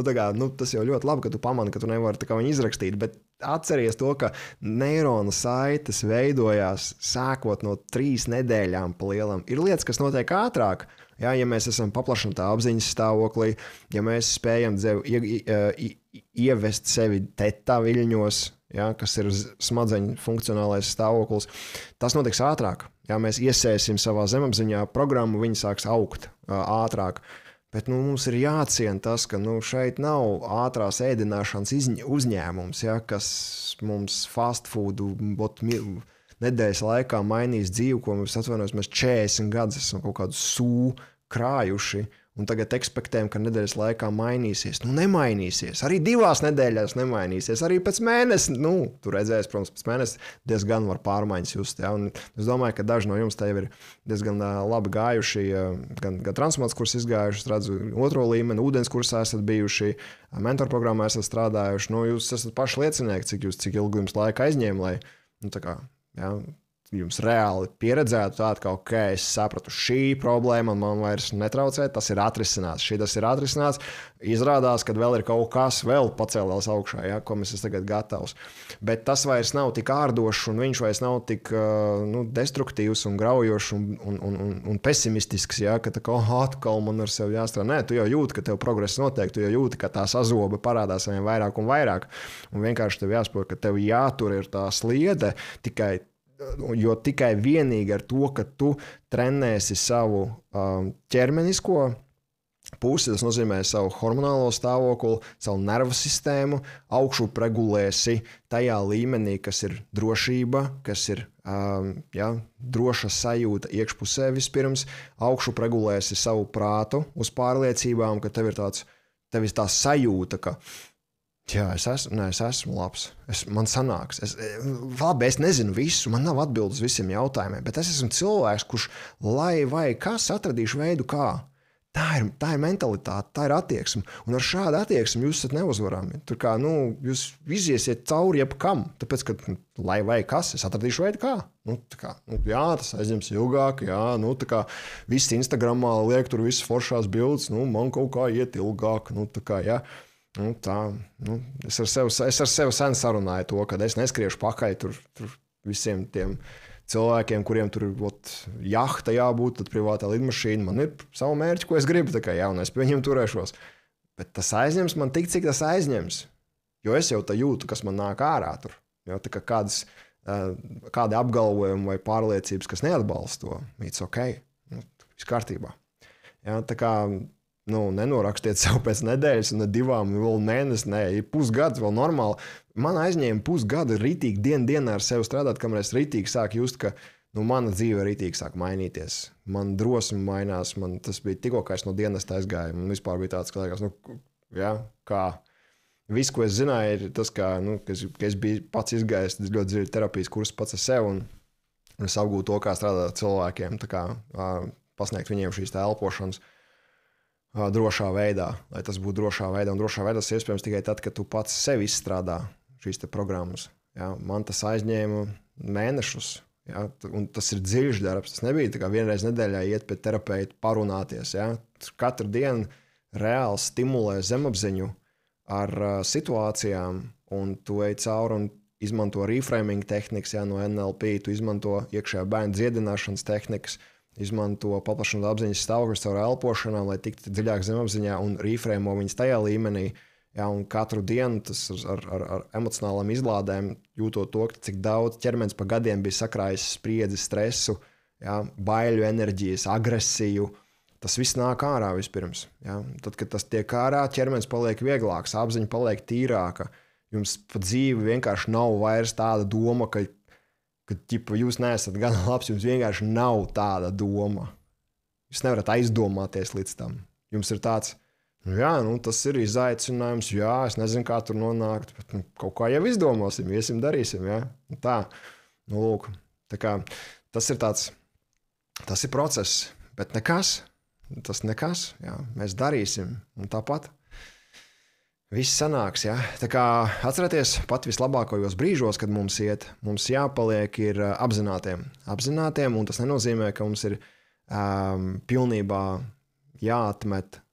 Tas jau ļoti labi, ka tu pamani, ka tu nevari viņu izrakstīt, bet atceries to, ka neironu saites veidojās sākot no 3 nedēļām pa lielam. Ir lietas, kas notiek ātrāk. Ja mēs esam paplašinātā apziņas stāvoklī, ja mēs spējam ievest sevi tetā viļņos, ja, kas ir smadzeņu funkcionālais stāvoklis, tas notiks ātrāk. Ja mēs iesēsim savā zemapziņā programmu, viņi sāks augt ātrāk. Bet mums ir jāciena tas, ka šeit nav ātrās ēdināšanas uzņēmums, ja, kas mums fast foodu nedēļas laikā mainīs dzīvi, ko mēs 40 gadus esam kaut kādu sū krājuši. Un tagad ekspektējam, ka nedēļas laikā mainīsies. Nemainīsies. Arī 2 nedēļās nemainīsies. Arī pēc mēneša, tu redzēsi, protams, pēc mēneša diezgan var pārmaiņas just. Ja? Un es domāju, ka daži no jums te ir diezgan labi gājuši, gan transformācijas kursus izgājuši, es redzu 2. līmeni, ūdens kursā esat bijuši, mentoru programmā esat strādājuši. Jūs esat paši liecinieki, cik ilgi jums laika aizņēma, lai, jums reāli pieredzētu tādu, ka, ok, es sapratu, šī problēma man vairs netraucē, tas ir atrisināts. Tas ir atrisināts. Izrādās, ka vēl ir kaut kas vēl pacēlās augšā, ja, ko mēs esam tagad gatavs. Bet tas vairs nav tik ārdošs, un viņš vairs nav tik destruktīvs un graujošs un pesimistisks, ja, ka atkal man ar sevi jāstrādā. Nē, tu jau jūti, ka tev progress notiek, tu jau jūti, ka tā sazobe parādās vien vairāk un vairāk. Un vienkārši tev jāsaprot, ka tev jātur ir tā sliede tikai vienīgi ar to, ka tu trenēsi savu ķermenisko pusi, tas nozīmē savu hormonālo stāvokli, savu nervu sistēmu, augšup regulēsi tajā līmenī, kas ir drošība, kas ir droša sajūta iekšpusē vispirms, augšup regulēsi savu prātu uz pārliecībām, ka tev ir tā sajūta, ka jā, es esmu labs. Man sanāks. Labi, es nezinu visu, man nav atbildes uz visiem jautājumiem, bet es esmu cilvēks, kurš lai vai kas atradīšu veidu kā. Tā ir mentalitāte, tā ir attieksme. Un ar šādu attieksmi jūs esat neuzvarami. Tur kā, jūs iziesiet cauri jebkam, tāpēc, ka lai vai kas, es atradīšu veidu kā. Jā, tas aizņems ilgāk, jā, viss Instagramā liek tur visas foršās bildes, man kaut kā iet ilgāk, jā. Es ar sevi sen sarunāju to, ka es neskriešu pakaļ tur visiem tiem cilvēkiem, kuriem tur ir jahta jābūt, tad privātā lidmašīna. Man ir savu mērķi, ko es gribu, un es pie viņiem turēšos. Bet tas aizņems man tik, cik tas aizņems. Jo es jau tā jūtu, kas man nāk ārā tur. Jo tā kā kādi apgalvojumi vai pārliecības, kas neatbalsta to, it's ok, viss kārtībā. Ja, tā kā nenorakstiet sev pēc nedēļas, un 2, vēl mēnesi, pusgads, vēl normāli. Man aizņēma pusgadu rītīgi dienā ar sevi strādāt, kamēr es rītīgi sāku just, ka mana dzīve rītīgi sāk mainīties. Man drosme mainās, tas bija tikko, kā es no dienesta aizgāju. Man vispār bija tāds, ka liekas, kā viss, ko es zināju, ir tas, ka es biju pats izgājis ļoti dziļi terapijas kursus pats ar sevi, un es apgūtu to, kā strādāt ar cilvēkiem, pasniegt viņiem šīs elpošanas drošā veidā, lai tas būtu drošā veidā. Un drošā veidā tas iespējams tikai tad, kad tu pats sev izstrādā šīs programmas. Ja? Man tas aizņēma mēnešus, ja? Un tas ir dziļš darbs. Tas nebija tā kā vienreiz nedēļā iet pie terapeita parunāties. Ja? Katru dienu reāli stimulē zemapziņu ar situācijām, un tu ej cauri un izmanto reframing tehnikas, ja? No NLP, tu izmanto iekšējā bērnu dziedināšanas tehnikas, izmanto paplašināt apziņas stāvokļus caur elpošanām, lai tiktu dziļāk zemapziņā un refrēmo viņas tajā līmenī. Ja, un katru dienu tas ar emocionālām izlādēm jūtot to, cik daudz ķermenis pa gadiem bija sakrājis spriedzi, stresu, ja, baiļu enerģijas, agresiju. Tas viss nāk ārā vispirms. Ja. Tad, kad tas tiek ārā, ķermenis paliek vieglāks, apziņa paliek tīrāka. Jums pa dzīvi vienkārši nav vairs tāda doma, ka jūs neesat gan labs, jums vienkārši nav tāda doma. Jūs nevarat aizdomāties līdz tam. Jums ir tāds, Jā, tas ir izaicinājums, jā, es nezinu, kā tur nonākt, bet kaut kā jau izdomāsim, iesim, darīsim, jā. Tā, lūk, tā kā tas ir process, bet tas nekas, jā, mēs darīsim, un tāpat viss sanāks, jā. Tā kā atcerieties, pat vislabākajos brīžos, kad mums jāpaliek ir apzinātiem, un tas nenozīmē, ka mums ir pilnībā jāatmet,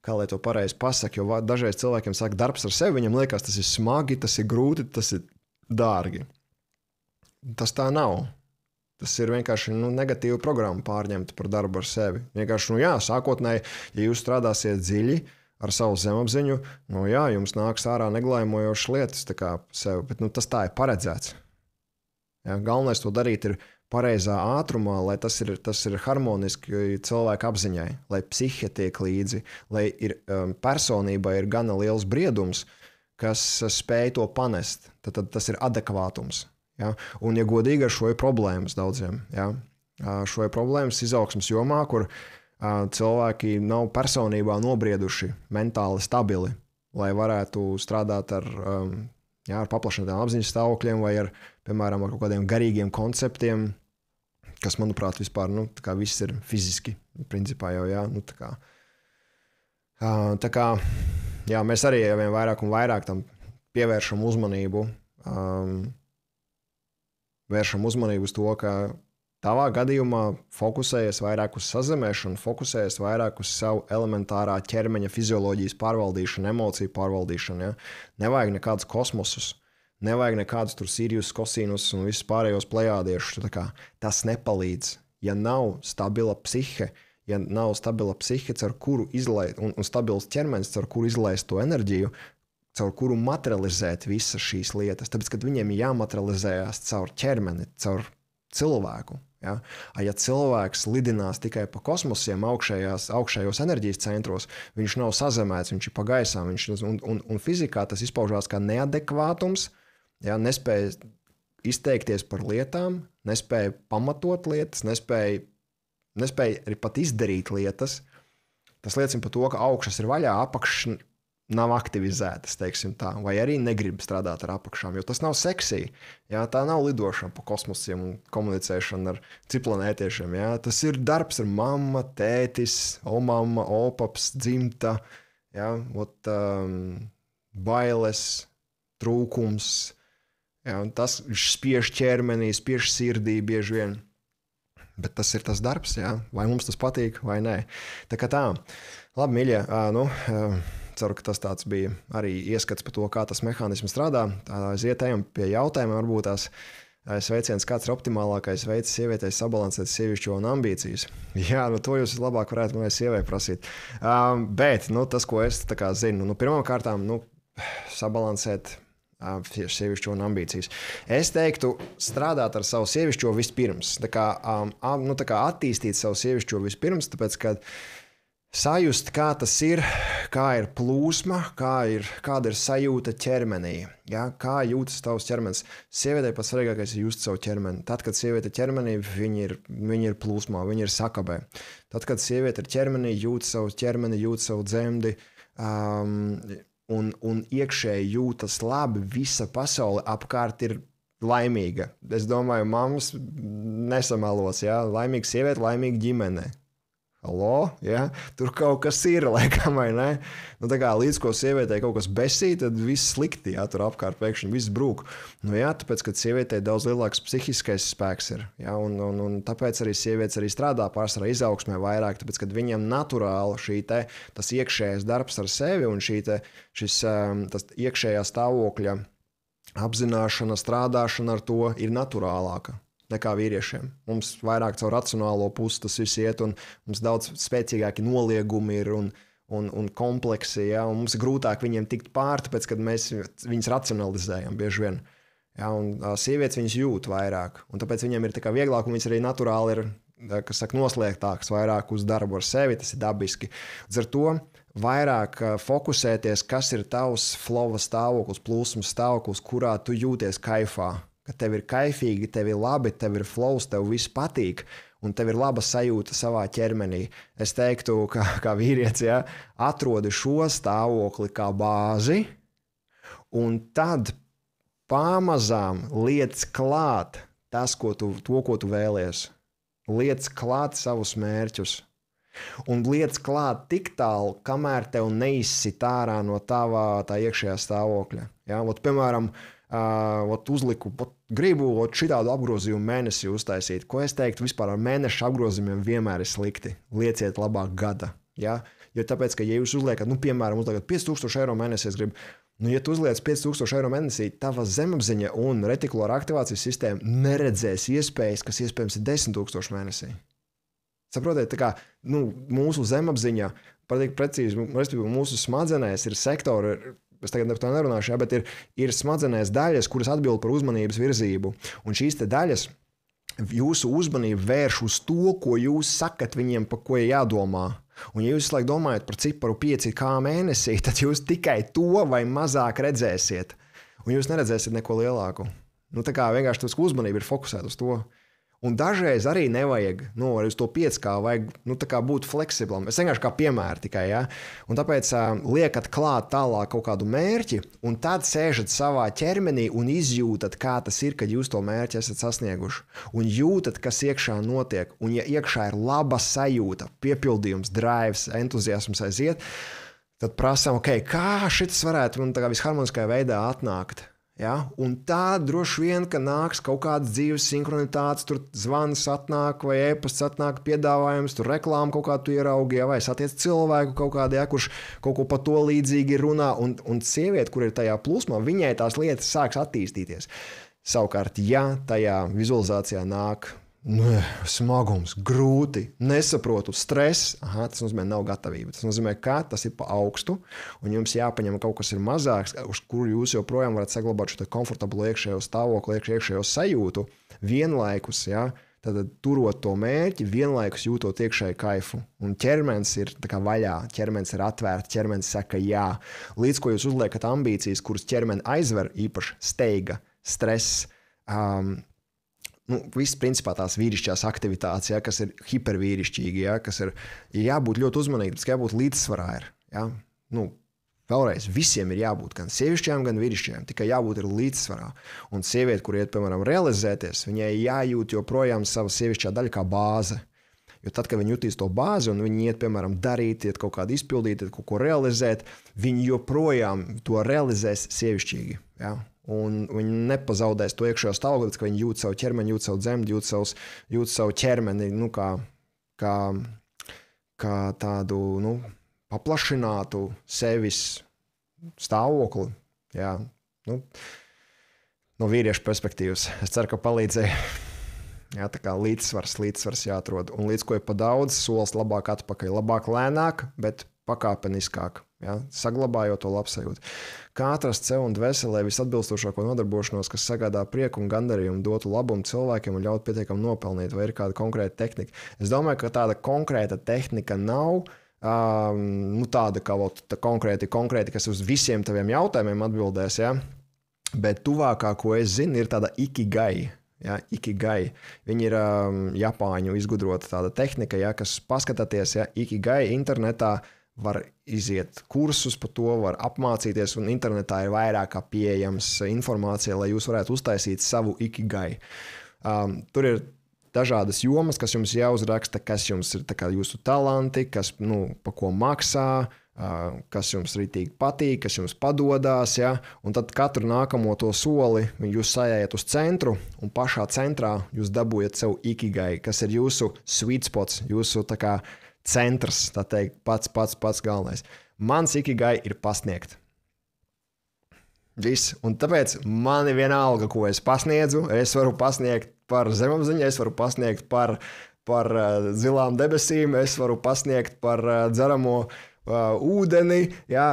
kā lai to pareizi pasaka, jo dažreiz cilvēkiem saka darbs ar sevi, viņam liekas, tas ir smagi, tas ir grūti, tas ir dārgi. Tas tā nav. Tas ir vienkārši negatīva programma pārņemta par darbu ar sevi. Vienkārši, sākotnēji, ja jūs strādāsiet dziļi ar savu zemapziņu, jums nāks ārā neglājumojošas lietas tā kā sev, bet tas tā ir paredzēts. Ja, galvenais to darīt ir pareizā ātrumā, lai tas ir harmoniski cilvēka apziņai, lai psihe tiek līdzi, lai personībai ir gana liels briedums, kas spēj to panest. Tad tas ir adekvātums. Ja? Un, ja godīgi, ar šo ir problēmas daudziem. Ja? Šo ir problēmas izaugsmas jomā, kur cilvēki nav personībā nobrieduši, mentāli stabili, lai varētu strādāt ar paplašinātiem apziņas stāvokļiem vai piemēram, ar kaut kādiem garīgiem konceptiem, kas, manuprāt, vispār viss ir fiziski, principā jau, jā, tā kā mēs arī vien vairāk un vairāk tam pievēršam uzmanību, uz to, ka tavā gadījumā fokusējies vairāk uz sazemēšanu, fokusējies vairāk uz savu elementārā ķermeņa fizioloģijas pārvaldīšanu, emociju pārvaldīšanu, ja? Nevajag nekādus kosmosus. Nevajag nekādus tur Sirius, Kosinus un visus pārējos plejādiešus. Tas nepalīdz. Ja nav stabila psihe, caur kuru izlaist, un stabils ķermenis, caur kuru izlaist to enerģiju, caur kuru materializēt visas šīs lietas. Tāpēc, kad viņiem ir jāmaterializējas caur ķermeni, caur cilvēku. Ja? Ja cilvēks lidinās tikai pa kosmosiem, augšējos enerģijas centros, viņš nav sazemēts, viņš ir pa gaisām, un fizikā tas izpaužās kā neadekvātums. Ja, nespēja izteikties par lietām, nespēja pamatot lietas, nespēja arī pat izdarīt lietas. Tas liecina par to, ka augšas ir vaļā, apakšas nav aktivizētas, teiksim tā, vai arī negrib strādāt ar apakšām, jo tas nav seksī. Ja, tā nav lidošana pa kosmosiem un komunicēšana ar ciplanētiešiem. Ja. Tas ir darbs ar mamma, tētis, omamma, opaps, dzimta, ja, bailes, trūkums. Ja, tas spiež ķermenī, spiež sirdī bieži vien. Bet tas ir tas darbs, ja? Vai mums tas patīk vai nē. Tā kā tā, labi, mīļie, ceru, ka tas tāds bija arī ieskats par to, kā tas mehānisms strādā. Ejam pie jautājumiem, varbūt tās sveiciens, kāds ir optimālākais veids sievietei sabalansēt sievišķo un ambīcijas. Jā, to jūs labāk varētu manai sievai prasīt. Bet, tas, ko es tā kā zinu, pirmām kārtām, sabalansēt sievišķo un ambīcijas. Es teiktu, strādāt ar savu sievišķo vispirms. Tā kā attīstīt savu sievišķo vispirms, tāpēc, ka sajust, kā tas ir, kā ir plūsma, kāda ir sajūta ķermenī. Ja? Kā jūtas tavs ķermenis. Sievietei pats svarīgākais ir just savu ķermeni. Tad, kad sieviete ķermenī, viņa ir plūsmā, viņa ir sakabē. Tad, kad sieviete ir ķermenī, jūt savu ķermeni, jūt savu dzemdi, un iekšēji jūtas labi, visa pasaule apkārt ir laimīga. Es domāju, mammas nesamelos, ja? Laimīga sieviete, laimīga ģimene. Halo, ja? Tur kaut kas ir, laikam, vai ne? Tā kā līdz ko sievietei kaut kas besī, tad viss slikti, ja? Tur apkārt pēkšņi viss brūk. Jā, tāpēc, kad sievietei daudz lielāks psihiskais spēks ir, ja? Un tāpēc arī sievietes arī strādā pārsvarā izaugsmē vairāk, tāpēc, kad viņam naturāli tas iekšējais darbs ar sevi un tas iekšējā stāvokļa apzināšana, strādāšana ar to ir naturālāka nekā vīriešiem. Mums vairāk caur racionālo pusi tas viss iet, un mums daudz spēcīgāki noliegumi ir un kompleksi, ja? Un mums ir grūtāk viņiem tikt pāri, tāpēc, kad mēs viņus racionalizējam bieži vien. Ja? Un sievietes viņas jūt vairāk, un tāpēc viņiem ir tā kā vieglāk, un viņas arī naturāli ir, kas saka, noslēgtākas vairāk uz darbu ar sevi, tas ir dabiski. Līdz ar to vairāk fokusēties, kas ir tavs flow stāvoklis, plūsmas stāvoklis, kurā tu jūties kaifā. Ka tev ir kaifīgi, tev ir labi, tev ir flows, tev viss patīk, un tev ir laba sajūta savā ķermenī. Es teiktu, kā vīrietis, ja, atrodi šo stāvokli kā bāzi, un tad pamazām liec klāt to, ko tu vēlies. Liec klāt savus mērķus. Un liec klāt tik tālu, kamēr tev neizsit ārā no tā iekšējā stāvokļa. Ja? Piemēram, uzliku, gribu šitādu apgrozījumu mēnesi uztaisīt. Ko es teiktu, vispār ar mēneša apgrozījumiem vienmēr ir slikti. Lieciet labāk gada. Ja? Jo tāpēc, ka ja jūs uzliekat, piemēram, 5000 eiro mēnesī, es gribu, ja tu uzliec 5000 eiro mēnesī, tava zemapziņa un retikulāra aktivācijas sistēma neredzēs iespējas, kas iespējams ir 10 000 mēnesī. Saprotiet, tā kā mūsu zemapziņa, precīzi, mūsu smadzenēs ir sektori, es tagad par to nerunāšu, bet ir smadzenēs daļas, kuras atbild par uzmanības virzību. Un šīs te daļas jūsu uzmanību vērš uz to, ko jūs sakat viņiem, par ko jādomā. Un ja jūs visu laiku domājat par ciparu 5K mēnesī, tad jūs tikai to vai mazāk redzēsiet. Un jūs neredzēsiet neko lielāku. Tā kā vienkārši tas uzmanība ir fokusēta uz to. Un dažreiz arī nevajag, arī uz to 5K vajag, būt fleksiblam. Es vienkārši kā piemēru tikai, ja. Un tāpēc liekat klāt tālāk kaut kādu mērķi, un tad sēžat savā ķermenī un izjūtat, kā tas ir, kad jūs to mērķi esat sasnieguši. Un jūtat, kas iekšā notiek. Un ja iekšā ir laba sajūta, piepildījums, drives, entuziasms aiziet, tad prasām, kā šitas varētu visharmoniskajā veidā atnākt. Ja? Un tā droši vien, ka nāks kaut kādas dzīves sinhronitātes, tur zvans atnāk vai e-pasts atnāk, piedāvājums, tur reklāma kaut kādu ieraugi, vai satiec cilvēku kaut kādā, kurš kaut ko par to līdzīgi runā, un sieviete, kur ir tajā plūsmā, viņai tās lietas sāks attīstīties. Savukārt, ja tajā vizualizācijā nāk smagums, grūti, nesaprotu, stress, tas nozīmē nav gatavība. Tas nozīmē, ka tas ir pa augstu, un jums jāpaņem kaut kas ir mazāks, uz kuru jūs joprojām varat saglabāt šo komfortablu iekšējo stāvokli, iekšējo sajūtu, vienlaikus, ja, tad turot to mērķi, vienlaikus jūtot iekšēju kaifu. Un ķermenis ir tā kā vaļā, ķermenis ir atvērts, ķermenis saka jā. Līdz ko jūs uzliekat ambīcijas, kuras ķermeni aizver, īpaši steiga, stress, viss principā tās vīrišķās aktivitātes, ja, kas ir hipervīrišķīgi, ja, kas ir jābūt ļoti uzmanīgi, tas jābūt līdzsvarā ir. Ja. Vēlreiz, visiem ir jābūt gan sievišķiem, gan vīrišķiem, tikai jābūt ir līdzsvarā. Un sieviete, kur iet, piemēram, realizēties, viņai jājūt joprojām sava sievišķā daļa kā bāze. Jo tad, kad viņi jutīs to bāzi un viņi iet, piemēram, darīt, iet kaut kādu izpildīt, iet kaut ko realizēt, viņi joprojām to realizēs sievišķīgi. Ja. Un viņi nepazaudēs to iekšējo stāvokli, ka viņi jūt savu ķermeni, jūt savu dzemdi, jūt savu ķermeni, kā tādu, paplašinātu sevis stāvokli. Jā, no vīriešu perspektīvas. Es ceru, ka palīdzēja. Jā, tā kā līdzsvars jāatrod. Un līdz ko ir pa daudz, solis labāk atpakaļ. Labāk lēnāk, bet pakāpeniskāk. Ja, saglabājot to labsajūtu. Kā atrast sev un dvēselē visatbilstošāko nodarbošanos, kas sagādā prieku un gandarījumu, dotu labumu cilvēkiem un ļaut pietiekami nopelnīt, vai ir kāda konkrēta tehnika? Es domāju, ka tāda konkrēta tehnika nav, tāda kā konkrēti, kas uz visiem taviem jautājumiem atbildēs, ja? Bet tuvākā, ko es zinu, ir tāda ikigai. Ja, ikigai. Viņi ir Japāņu izgudrota tāda tehnika, ja, kas paskatāties, ja, ikigai internetā var iziet kursus par to, var apmācīties, un internetā ir vairāk kā pieejams informācija, lai jūs varētu uztaisīt savu ikigai. Tur ir dažādas jomas, kas jums jāuzraksta, kas jums ir tā kā jūsu talanti, kas, pa ko maksā, kas jums ritīgi patīk, kas jums padodās, ja? Un tad katru nākamo to soli jūs sajājat uz centru, un pašā centrā jūs dabūjat sev ikigai, kas ir jūsu sweet spots, jūsu tā kā centrs, tā teikt, pats galvenais. Mans ikigai ir pasniegt. Viss. Un tāpēc man ir vienalga, ko es pasniedzu. Es varu pasniegt par zemapziņu, es varu pasniegt par zilām debesīm, es varu pasniegt par dzeramo ūdeni. Ja?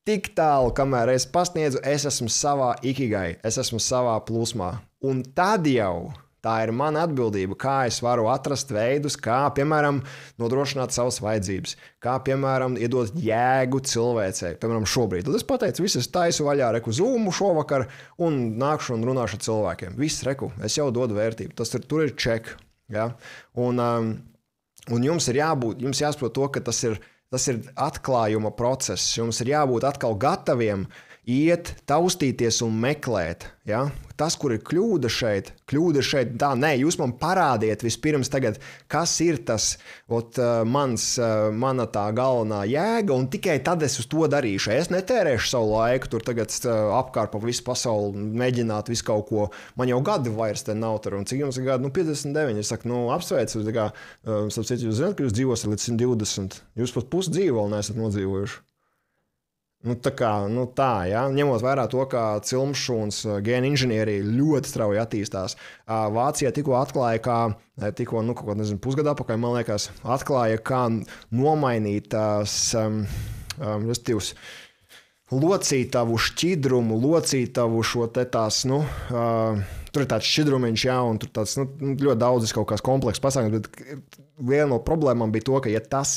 Tik tālu, kamēr es pasniedzu, es esmu savā ikigai, es esmu savā plūsmā. Un tad jau tā ir mana atbildība, kā es varu atrast veidus, kā, piemēram, nodrošināt savas vajadzības, kā, piemēram, iedot jēgu cilvēcei. Piemēram, šobrīd. Tad es pateicu, visu es taisu vaļā, reku Zoomu šovakar un nākšu un runāšu ar cilvēkiem. Viss, reku, es jau dodu vērtību. Tur ir ček. Ja? Un jums jāsaprot to, ka tas ir atklājuma process. Jums ir jābūt atkal gataviem iet, taustīties un meklēt. Ja? Tas, kur ir kļūda šeit, tā, nē, jūs man parādiet vispirms tagad, kas ir tas mana tā galvenā jēga, un tikai tad es uz to darīšu. Es netērēšu savu laiku tur tagad apkārt pa visu pasauli, mēģināt visu kaut ko. Man jau gadi vairs te nav tur, un cik jums ir gadi? 59. Es saku, apsveicu, jūs zināt, ka jūs dzīvosiet līdz 120. Jūs pat pusi dzīvi vēl neesat nodzīvojuši. Tā, ja? Ņemot vērā to, ka cilmšūns gēna inženierija ļoti strauji attīstās. Vācijā tikko atklāja, pusgadu atpakaļ, man liekas, atklāja, kā nomainīt tās locītavu šķidrumu, locītavu šo te tās, tur ir tāds šķidrumiņš, jā, un tur tāds, ļoti daudz kaut kāds komplekss pasākums, bet viena no problēmām bija to, ka, ja tas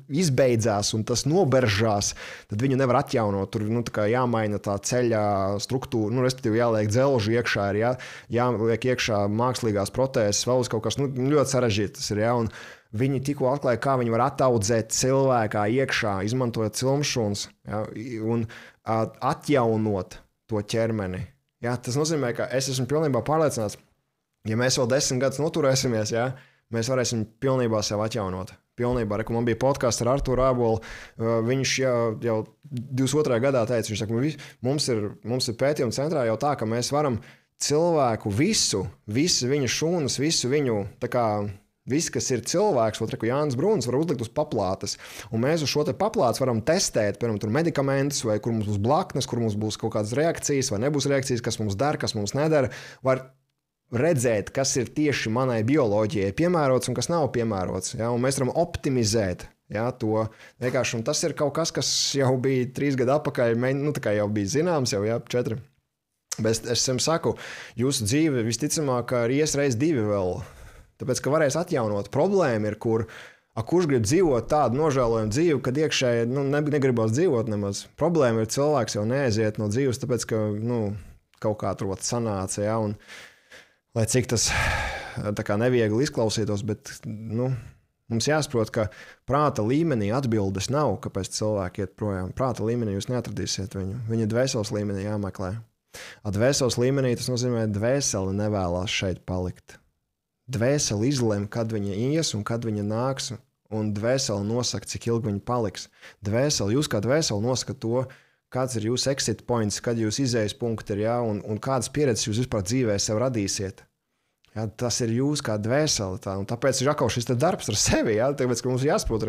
izbeidzās un tas noberžās, tad viņu nevar atjaunot. Tur jāmaina tā ceļa struktūra, respektīvi jāliek dzelžu iekšā, jāliek iekšā mākslīgās protēzes, vēl kaut kas ļoti sarežģīts tas ir, jā, un viņi tikko atklāja, kā viņi var ataudzēt cilvēkā iekšā, izmantojot cilmšūnas, ja, un atjaunot to ķermeni. Ja, tas nozīmē, ka es esmu pilnībā pārliecināts, ja mēs vēl 10 gadus noturēsimies, ja, mēs varēsim pilnībā sev atjaunot. Pilnībā. Man bija podcasts ar Arturu Ābolu. Viņš jau 22. gadā teica, viņš saka, mums ir pētījuma centrā jau tā, ka mēs varam cilvēku visu viņa šūnas, visu viņu tā kā viss, kas ir cilvēks, Jānis Bruns, var uzlikt uz paplātes. Un mēs uz šo te paplātes varam testēt, piemēram, tur medikamentus, vai kur mums būs blaknes, kur mums būs kaut kādas reakcijas, vai nebūs reakcijas, kas mums der, kas mums nedara. Var redzēt, kas ir tieši manai bioloģijai piemērots un kas nav piemērots. Ja? Un mēs varam optimizēt, ja, to. Vienkārši, un tas ir kaut kas, kas jau bija 3 gadu atpakaļ, tā kā jau bija zināms, jau 4. Bet es jums saku, jūsu dzīve visticamāk ir ies reiz 2 vēl. Tāpēc, ka varēs atjaunot. Problēma ir, kurš grib dzīvot tādu nožēlojumu dzīvi, kad iekšēji negribas dzīvot nemaz. Problēma ir, cilvēks jau neaiziet no dzīves, tāpēc, ka kaut kā tur sanāca. Ja, un, lai cik tas tā kā neviegli izklausītos, bet mums jāsaprot, ka prāta līmenī atbildes nav, kāpēc cilvēki iet projām. Prāta līmenī jūs neatradīsiet viņu. Viņa dvēseles līmenī jāmeklē. Dvēseles līmenī tas nozīmē, dvēsele nevēlas šeit palikt. Dvēsele izlem, kad viņa ies un kad viņa nāks, un dvēsele nosaka, cik ilgi viņa paliks. Jūs kā dvēsele nosaka to, kāds ir jūsu exit points, kad jūs izējas punkti ir, ja, un kādas pieredzes jūs vispār dzīvē sev radīsiet. Ja, tas ir jūs kā dvēsele. Un tāpēc ir atkal šis darbs ar sevi. Ja, tāpēc, ka mums jāsaprot,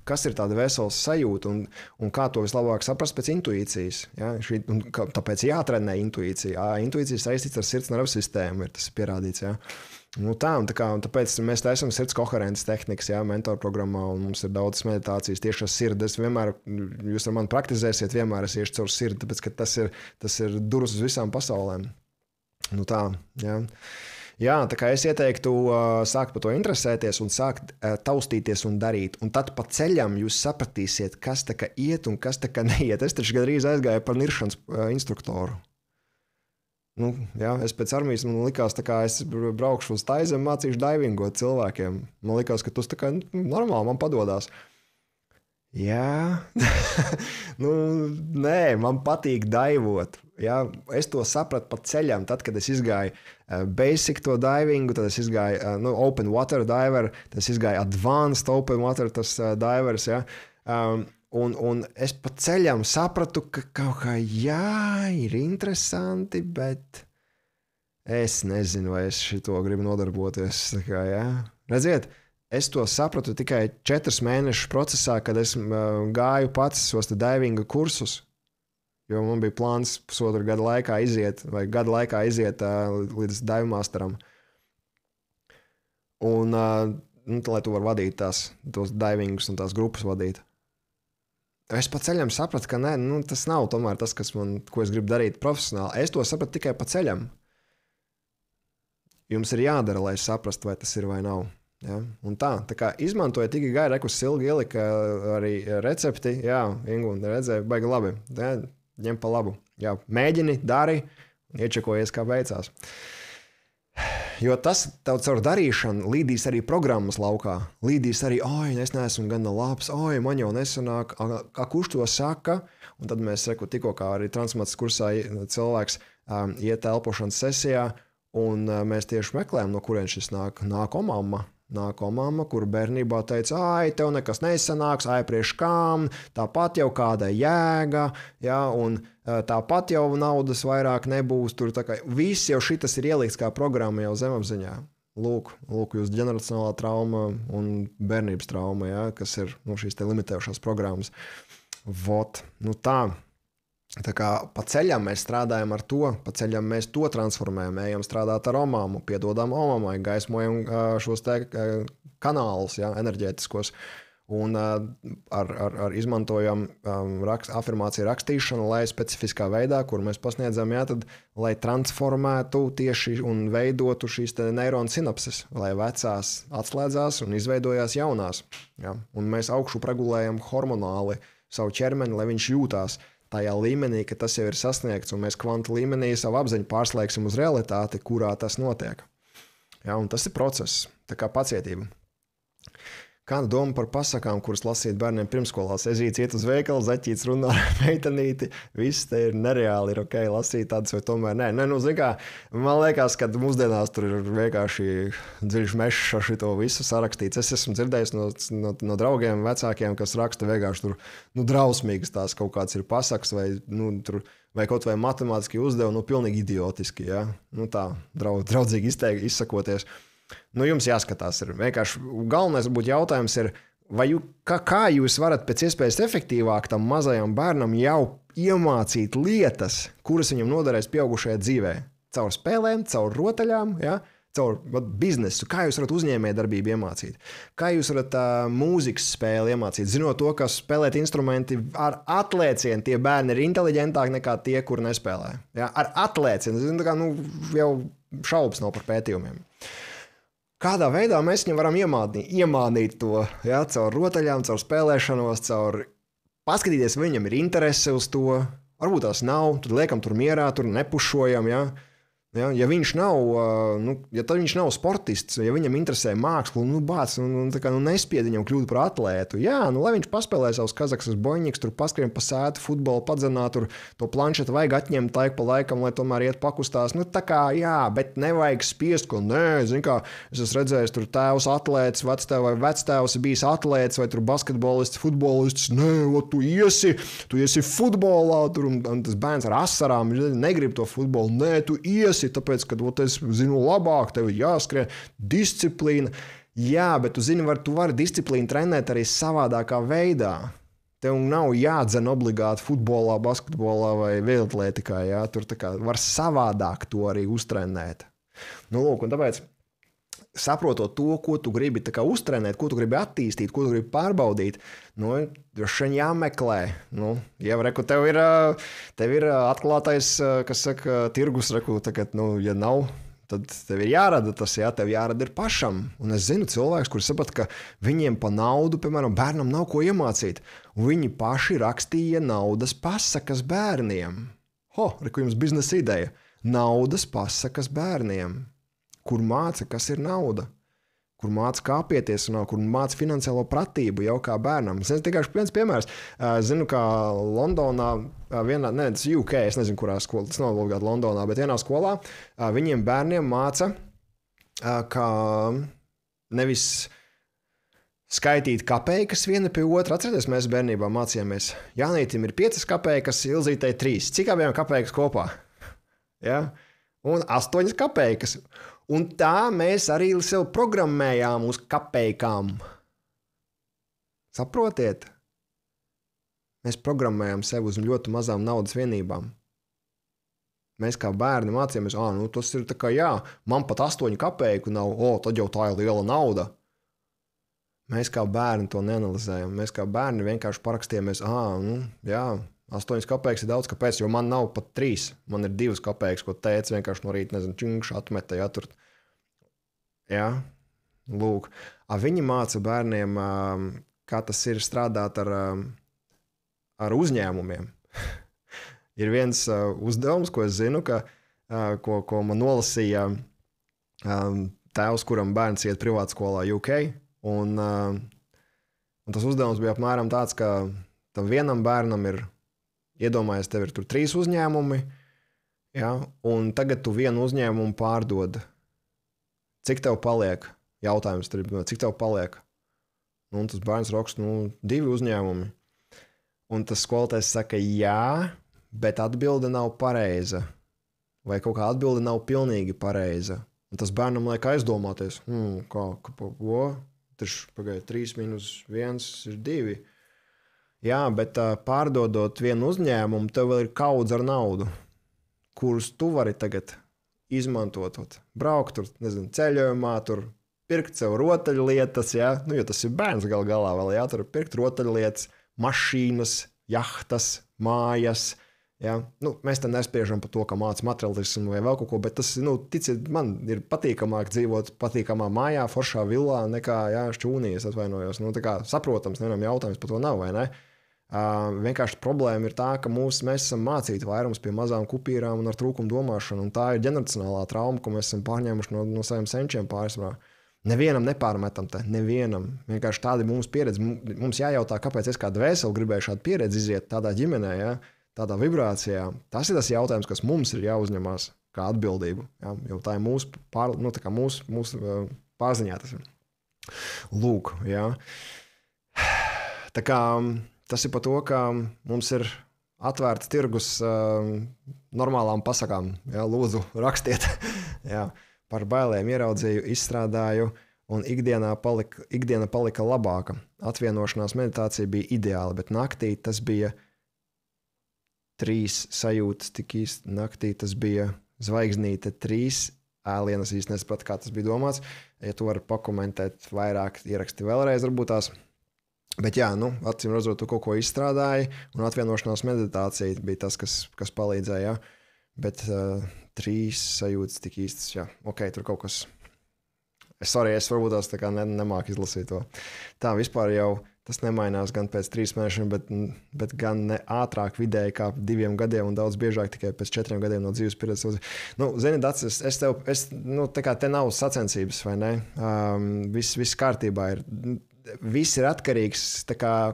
kas ir tā dvēseles sajūta un kā to vislabāk saprast pēc intuīcijas. Ja, tāpēc jātrenē intuīcija. Intuīcija saistīta ar sirds nervu sistēmu, tas ir pierādīts. Ja. Tāpēc mēs taisam sirds koherences tehnikas, ja, mentoru programmā, un mums ir daudz meditācijas tieši ar sirdi. Jūs ar mani praktizēsiet, vienmēr es iešu caur sirdi, tāpēc, ka tas ir durvis uz visām pasaulēm. Jā, tā kā es ieteiktu sākt par to interesēties un sākt taustīties un darīt. Un tad pa ceļam jūs sapratīsiet, kas tā kā iet un kas tā kā neiet. Es taču gandrīz aizgāju par niršanas instruktoru. Es pēc armijas man likās, ka es braukšu uz Taizemi, mācīšu daivingot cilvēkiem. Man likās, ka tas tā kā normāli man padodās. Jā, nē, man patīk daivot. Jā, es to sapratu pa ceļam, tad, kad es izgāju basic to divingu, tad es izgāju open water diver, tad es izgāju advanced open water divers, ja. Un es pa ceļam sapratu, ka kaut kā ir interesanti, bet es nezinu, vai es šito gribu nodarboties. Tā kā, jā. Redziet, es to sapratu tikai 4 mēnešu procesā, kad es gāju pats tos divinga kursus, jo man bija plāns pusotru gadu laikā iziet, līdz dive masteram. Un, lai tu var vadīt tos divingus un tās grupas vadīt. Es pa ceļam sapratu, ka tas nav tomēr tas, ko es gribu darīt profesionāli. Es to sapratu tikai pa ceļam. Jums ir jādara, lai saprastu, vai tas ir vai nav. Ja? Un tā kā izmantoja tikai gāja, rekus Silgi ielika arī recepti. Jā, Ingūna redzēja, baigi labi. Ja? Ņem pa labu. Jā, mēģini, dari, iečekojies, kā veicās. Jo tas tev caur darīšanu līdīs arī programmas laukā. Līdīs arī, es neesmu gana labs, man jau nesanāk, kurš to saka? Un tad mēs, tikko kā arī transformācijas kursā cilvēks iet elpošanas sesijā, un mēs tieši meklējam, no kurien šis nāk. Nāko mamma, kur bērnībā teica, tev nekas nesanāks, priekš kām, tāpat jau kāda jēga, ja, un tāpat jau naudas vairāk nebūs. Tur, kā, viss jau šitas ir ielikts kā programma jau zemapziņā. Lūk, jūs ģeneracionālā trauma un bērnības trauma, ja, kas ir šīs te limitējušās programmas. Vot, tā kā pa ceļam mēs strādājam ar to, pa ceļam mēs to transformējam, ejam strādāt ar omāmu, piedodam omamai, gaismojam šos te kanālus, ja, enerģētiskos, un ar izmantojam afirmāciju rakstīšanu, lai specifiskā veidā, kur mēs pasniedzam, ja, tad, lai transformētu tieši un veidotu šīs te neironu sinapses, lai vecās atslēdzās un izveidojās jaunās. Ja, un mēs augšu regulējam hormonāli savu ķermeni, lai viņš jūtās tajā līmenī, ka tas jau ir sasniegts, un mēs kvantu līmenī savu apziņu pārslēgsim uz realitāti, kurā tas notiek. Ja, un tas ir process, tā kā pacietība. Kāda doma par pasakām, kuras lasīt bērniem pirmskolās? Ezīts iet uz veikalu, zaķīts runā ar meitenīti, viss te ir nereāli, ir ok lasīt tādas vai tomēr nē. Zin kā, man liekas, ka mūsdienās tur ir vienkārši dziļš mešs ar šito visu sarakstīts. Es esmu dzirdējis no draugiem, vecākiem, kas raksta vienkārši tur, drausmīgas tās kaut kāds ir pasakas vai kaut vai matemātiski uzdevumi, pilnīgi idiotiski, ja? Tā, draudzīgi izsakoties. Jums jāskatās. Vienkārši galvenais būtu jautājums ir, kā jūs varat pēc iespējas efektīvāk tam mazajam bērnam jau iemācīt lietas, kuras viņam noderēs pieaugušajā dzīvē. Caur spēlēm, caur rotaļām, ja? Caur biznesu. Kā jūs varat uzņēmējdarbību iemācīt? Kā jūs varat mūzikas spēli iemācīt? Zinot to, ka spēlēt instrumenti ar atlēcienu, tie bērni ir inteliģentāki nekā tie, kur nespēlē. Ja? Ar atlēcienu. Jau šaubas nav par pētījumiem. Kādā veidā mēs viņam varam iemānīt to, ja, caur rotaļām, caur spēlēšanos, caur paskatīties, vai viņam ir interese uz to. Varbūt tās nav, tad liekam tur mierā, tur nepušojam, ja. Ja viņš nav, ja tad viņš nav sportists, ja viņam interesē mākslu, nespied viņam kļūt par atlētu. Jā, lai viņš paspēlē savus kazaksas boņiks, tur paskrien pa sētu, futbolu padzenā, tur to planšetu vajag atņemt laiku pa laikam, lai tomēr iet pakustās. Bet nevajag spiest, ko zin kā, es esmu redzējis, tur tēvs atlēts, vai vectēvs bijis atlēts, vai tur basketbolists, futbolists, tu iesi futbolā, tur, un tas bērns ar asarām, negrib to futbolu, tu iesi, tāpēc, ka es zinu labāk, tev ir jāskrien disciplīna. Jā, bet tu vari disciplīnu trenēt arī savādākā veidā. Tev nav jādzen obligāti futbolā, basketbolā vai vieglatlētikā, jā. Tur var savādāk to arī uztrenēt. Un tāpēc, saprotot to, ko tu gribi uztrenēt, ko tu gribi attīstīt, ko tu gribi pārbaudīt, droši vien jāmeklē. Tev ir atklātais, kas saka, tirgus, ja nav, tad tev ir jārada tas, jā, tev jārada ir pašam. Un es zinu cilvēkus, kuri saprata, ka viņiem pa naudu, piemēram, bērnam nav ko iemācīt. Un viņi paši rakstīja naudas pasakas bērniem. Jums biznesa ideja. Naudas pasakas bērniem. Kur māca, kas ir nauda, kur māca kāpieties, kur māca finansiālo pratību jau kā bērnam. Es tikai viens piemērs. Zinu, kā Londonā, tas UK, es nezinu, kurā skolā, tas nav obligāti Londonā, bet vienā skolā viņiem bērniem māca, kā nevis skaitīt kapeikas viena pie otra. Atcerieties, mēs bērnībā mācījāmies. Jānītim ir 5 kapeikas, Ilzītei 3. Cik abiem kapeikas kopā? Ja? Un 8 kapeikas. Un tā mēs arī sev programmējām uz kapeikām. Saprotiet? Mēs programmējām sev uz ļoti mazām naudas vienībām. Mēs kā bērni mācījāmies, tas ir tā kā man pat 8 kapeiku nav, tad jau tā ir liela nauda. Mēs kā bērni to neanalizējam. Mēs kā bērni vienkārši parakstījāmies, 8 kapeikas ir daudz, kāpēc, jo man nav pat 3. Man ir 2 kapeikas, ko tēts vienkārši no rīta, čingš atmeta, tur. Lūk. Viņi māca bērniem, kā tas ir strādāt ar uzņēmumiem. Ir viens uzdevums, ko es zinu, ko man nolasīja tēvs, kuram bērns iet privātskolā UK, un tas uzdevums bija apmēram tāds, ka tam vienam bērnam ir, iedomājies, tev ir tur 3 uzņēmumi, ja, un tagad tu vienu uzņēmumu pārdod. Cik tev paliek? Jautājums tur ir, cik tev paliek? Un tas bērns raksta, 2 uzņēmumi. Un tas skolotājs saka, jā, bet atbilde nav pareiza. Vai kaut kā atbilde nav pilnīgi pareiza. Un tas bērnam liek aizdomāties, pagaid, 3 minus 1 ir 2. Jā, bet pārdodot vienu uzņēmumu, tev vēl ir kaudz ar naudu, kurus tu vari tagad izmantot. Braukt tur, nezinu, ceļojumā, tur pirkt sev rotaļlietas, ja? Jo tas ir bērns gal galā vēl, jā, tur pirkt rotaļlietas, mašīnas, jahtas, mājas. Ja? Mēs te nespriežam par to, ka māca materiālismu vai vēl kaut ko, bet tas, ticiet, man ir patīkamāk dzīvot patīkamā mājā, foršā villā, nekā, šķūnijas atvainojos. Tā kā saprotams, nevienam jautājums par to nav, vai ne? Vienkārši problēma ir tā, ka mēs esam mācīti vairums pie mazām kupīrām un ar trūkumu domāšanu, un tā ir ģeneracionālā trauma, ko mēs esam pārņēmuši no saviem senčiem pārsvarā. Nevienam nepārmetam te, nevienam. Vienkārši tāda ir mūsu pieredze. Mums jājautā, kāpēc es kā dvēseli gribēju šādu pieredzi iziet tādā ģimenē, ja? Tādā vibrācijā. Tas ir tas jautājums, kas mums ir jāuzņemās kā atbildību. Ja? Jo tā ir mūsu pārziņā. Tas ir. Lūk, ja? Tā kā tas ir par to, ka mums ir atvērts tirgus normālām pasakām. Ja? Lūdzu, rakstiet. Ja? Par bailēm ieraudzīju, izstrādāju, un ikdiena palika labāka. Atvienošanās meditācija bija ideāla, bet naktī tas bija 3 sajūtas, tik īsti naktī tas bija zvaigznīte 3 ēlienas, īsti nesapratu, kā tas bija domāts. Ja tu vari pakomentēt vairāk, ieraksti vēlreiz varbūt tās. Bet jā, acīm redzot, tu kaut ko izstrādāji, un atvienošanās meditācija bija tas, kas palīdzēja. Bet 3 sajūtas tik īstas, jā. Ok, tur kaut kas. Es varbūt tās tā kā nemāku izlasīt to. Tā vispār jau tas nemainās gan pēc 3 mēnešiem, bet gan ne ātrāk vidēji kā 2 gadiem un daudz biežāk tikai pēc 4 gadiem no dzīves pieredzes. Zini, Dats, tā kā te nav sacensības, vai ne? Viss kārtībā ir. Viss ir atkarīgs,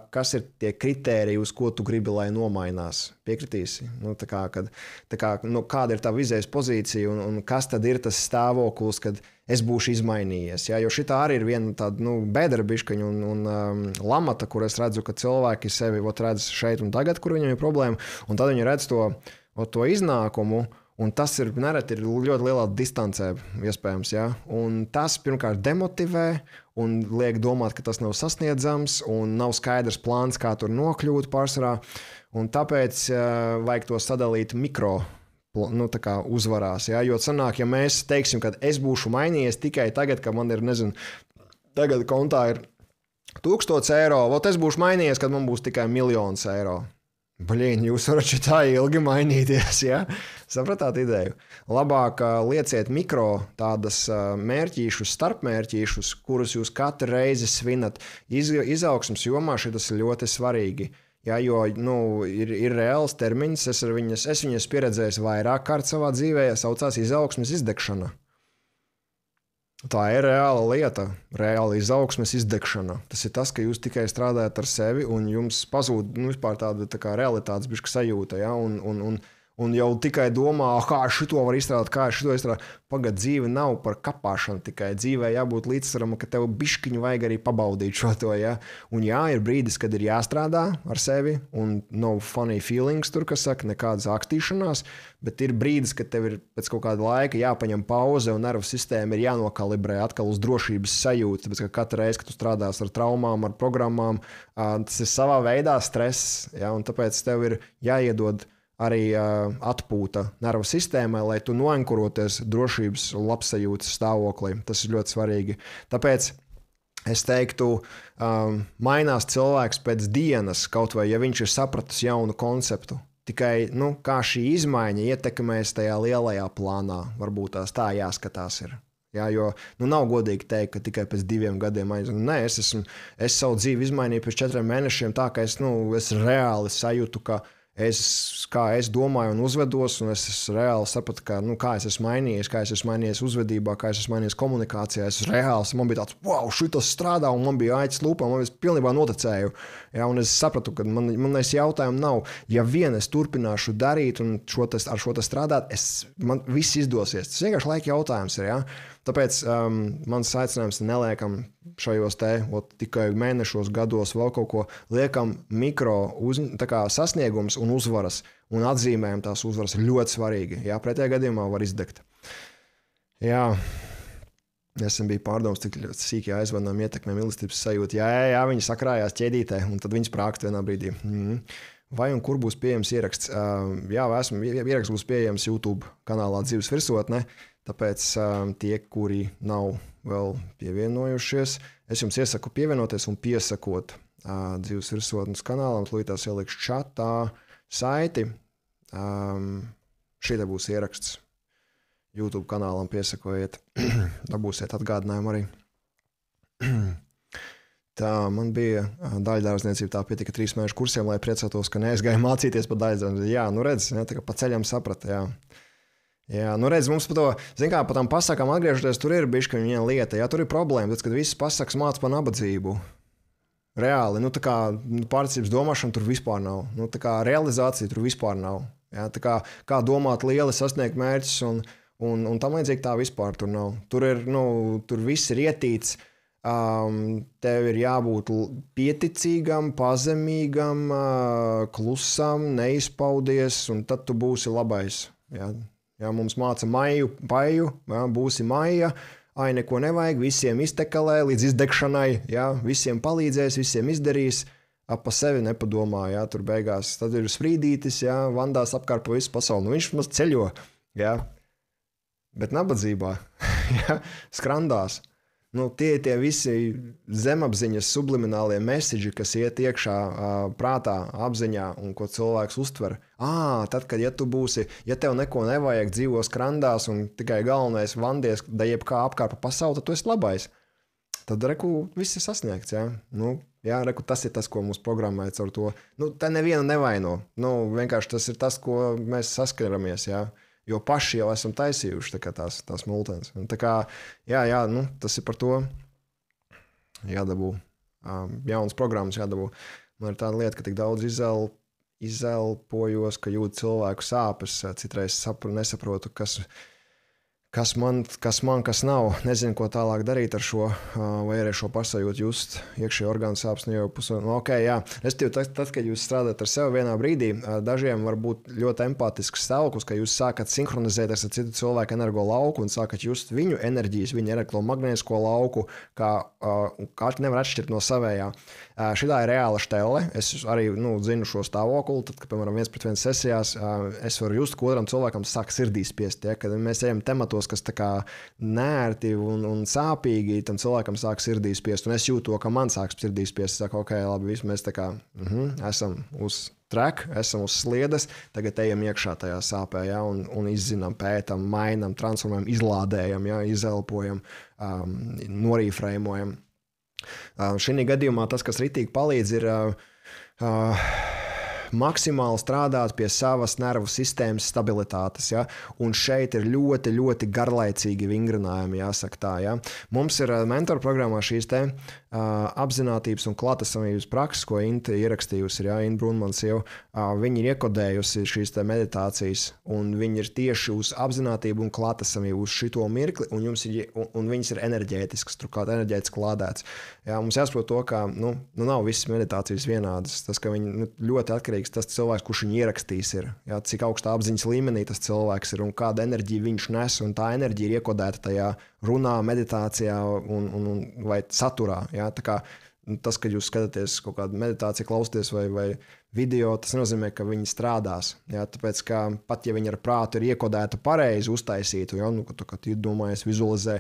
kas ir tie kritēriji, uz ko tu gribi, lai nomainās. Piekritīsi? Kāda ir tā izējas pozīcija un kas tad ir tas stāvoklis, kad es būšu izmainījies. Ja? Jo šitā arī ir viena tāda bēdra biškaņa un lamata, kur es redzu, ka cilvēki sevi redz šeit un tagad, kur viņam ir problēma, un tad viņi redz to iznākumu. Un tas ir nereti ļoti lielā distancē, iespējams. Ja? Un tas pirmkārt demotivē un liek domāt, ka tas nav sasniedzams un nav skaidrs plāns, kā tur nokļūt pārsvarā. Un tāpēc vajag to sadalīt mikro uzvarās. Ja? Jo sanāk, ja mēs teiksim, ka es būšu mainījies tikai tagad, ka man ir, tagad kontā ir 1000 eiro, es būšu mainījies, kad man būs tikai 1 000 000 eiro. Jūs varat šitā ilgi mainīties, ja? Sapratāt ideju? Labāk lieciet mikro tādas mērķīšus, starpmērķīšus, kurus jūs katru reizi svinat. Izaugsmas jomā šitas ir ļoti svarīgi. Ja? Jo ir reāls termiņš, es viņas pieredzēju vairāk kārt savā dzīvē, saucās izaugsmas izdegšana. Tā ir reāla lieta, reāla izaugsmes izdegšana. Tas ir tas, ka jūs tikai strādājat ar sevi un jums pazūd vispār tāda tā kā realitātes bišķi sajūta, ja? Un jau tikai domā, kā šito var izstrādāt, kā šito izstrādāt. Pagad, dzīve nav par kapāšanu tikai. Dzīvē jābūt līdzsvaram, ka tev bišķiņu vajag arī pabaudīt šo to, ja? Un jā, ir brīdis, kad ir jāstrādā ar sevi un no funny feelings tur, kas saka, nekādas akstīšanās, bet ir brīdis, kad tev ir pēc kaut kāda laika jāpaņem pauze un nervu sistēma ir jānokalibrē atkal uz drošības sajūtu, tāpēc, ka katru reizi, kad tu strādās ar traumām, ar programmām, tas ir savā veidā stress, ja? Un tāpēc tev ir jāiedod arī atpūta nervu sistēmai, lai tu noankuroties drošības un labsajūtas stāvoklī. Tas ir ļoti svarīgi. Tāpēc es teiktu, mainās cilvēks pēc dienas, kaut vai, ja viņš ir sapratis jaunu konceptu. Tikai, kā šī izmaiņa ietekmēs tajā lielajā plānā, varbūt tā jāskatās ir. Ja, jo nav godīgi teikt, ka tikai pēc 2 gadiem Nē, es savu dzīvi izmainīju pēc 4 mēnešiem tā, ka es reāli sajūtu, ka kā es domāju un uzvedos, un es reāli sapratu, kā es esmu mainījies uzvedībā, kā es esmu mainījies komunikācijā. Man bija tāds, wow, šitas strādā, un man bija aicis lūpā, man es pilnībā noticēju. Ja, un es sapratu, ka man jautājumu nav. Ja vien es turpināšu darīt un ar šo strādāt, man viss izdosies. Tas vienkārši laika jautājums ir. Ja? Tāpēc mans aicinājums neliekam šajos tikai mēnešos, gados vēl kaut ko, liekam mikro sasniegums un uzvaras, un atzīmējam tās uzvaras ir ļoti svarīgi. Jā, pretējā gadījumā var izdegt. Jā, es biju pārdoms, tik sīki aizved no ietekmēm mīlestības sajūta. Jā, viņi sakrājās ķēdītē, un tad viņi sprākst vienā brīdī. Vai un kur būs pieejams ieraksts? Jā, ieraksts būs pieejams YouTube kanālā Dzīves virsotne. Tāpēc tie, kuri nav vēl pievienojušies, es jums iesaku pievienoties un piesakot Dzīves virsotnes kanālam. Tūlītās ielikšu čatā saiti. Šī te būs ieraksts. YouTube kanālam piesakojiet. Dabūsiet atgādinājumu arī. Tā, man bija daļdārzniecība, tā pietika 3 mēnešu kursiem, lai priecātos, ka neaizgāju mācīties par daļdārzniecību. Jā, redz, tā kā pa ceļam saprata, jā. Jā, redz, mums pa tām pasakām atgriežoties, tur ir bišķi viena lieta, jā, tur ir problēma, tad, kad visas pasakas māca par nabadzību. Reāli, pārticības domāšana tur vispār nav. Realizācija tur vispār nav. Jā, kā domāt lieli, sasniegt mērķus un tam līdzīgi tā vispār tur nav. Tur viss ir ietīts. Tev ir jābūt pieticīgam, pazemīgam, klusam, neizpaudies, un tad tu būsi labais. Jā, mums māca paju, būsi maija, neko nevajag, visiem iztekalē līdz izdegšanai, jā, visiem palīdzēs, visiem izdarīs, pa sevi nepadomā, jā, tur beigās. Tad ir sprīdītis, jā, vandās apkārt pa visu pasauli, viņš maz ceļo, jā, bet nabadzībā, jā, skrandās. Tie visi zemapziņas subliminālie mesiģi, kas iet iekšā prātā, apziņā un ko cilvēks uztver. Tad, kad ja tev neko nevajag, dzīvo skrandās un tikai galvenais vandies, da jebkā apkārt pa pasauli, tad tu esi labais. Tad, viss ir sasniegts, jā. Tas ir tas, ko mums programmē caur to. Te nevienu nevaino. Vienkārši tas ir tas, ko mēs saskaramies, jā. Jo paši jau esam taisījuši tās multens. Tas ir par to jādabū. Jaunas programmas jādabū. Man ir tāda lieta, ka tik daudz izelpojos, ka jūtu cilvēku sāpes. Citreiz nesaprotu, kas nav. Nezinu, ko tālāk darīt ar šo, vai arī šo pasajūt just iekšējo orgānu sāpes. Tad, kad jūs strādājat ar sevi vienā brīdī, dažiem var būt ļoti empātisks stāvoklis, ka jūs sākat sinhronizēties ar citu cilvēku energo lauku un sākat just viņu enerģijas, viņu elektromagnētisko lauku, kā nevar atšķirt no savējā. Šitā ir reāla štelle. Es arī zinu šo stāvokli, tad, kad, piemēram, 1-1 sesijās, es varu just, ka otram cilvēkam sāk sirdī spiest. Ja? Kad mēs ejam tematos, kas tā kā nērti un sāpīgi, tam cilvēkam sāk sirdī spiest. Un es jūtu to, ka man sāk sirdī spiest. Es saku, ok, labi, visi mēs tā kā esam uz treka, esam uz sliedes, tagad ejam iekšā tajā sāpē, ja? Un izzinām, pētam, mainam, transformējam, izlādējam, ja? Izelpojam, norīfrējumojam. Šī gadījumā tas, kas ritīgi palīdz, ir maksimāli strādāt pie savas nervu sistēmas stabilitātes. Ja? Un šeit ir ļoti, ļoti garlaicīgi vingrinājumi, jāsaka tā. Ja? Mums ir mentoru programmā šīs apzinātības un klātesamības prakses, ko Inte ierakstījusi, ja? Inta Brunmans jau, viņi ir iekodējusi šīs meditācijas, un viņi ir tieši uz apzinātību un klātesamību, uz šito mirkli, un viņas ir enerģētiskas, turklāt enerģētiski lādēts. Ja? Mums jāsaprot to, ka nav visas meditācijas vienādas. Tas, ka viņi ļoti atkarīgs tas cilvēks, kurš viņu ierakstīs ir. Ja? Cik augstā apziņas līmenī tas cilvēks ir un kāda enerģija viņš nes, un tā enerģija ir iekodēta tajā runā, meditācijā vai saturā. Ja? Tā kā tas, kad jūs skatāties kaut kādu meditāciju, klausties vai video, tas nenozīmē, ka viņi strādās. Ja? Tāpēc, ka pat ja viņi ar prātu ir iekodēta pareizi uztaisītu, ja? Kad iedomājies, vizualizē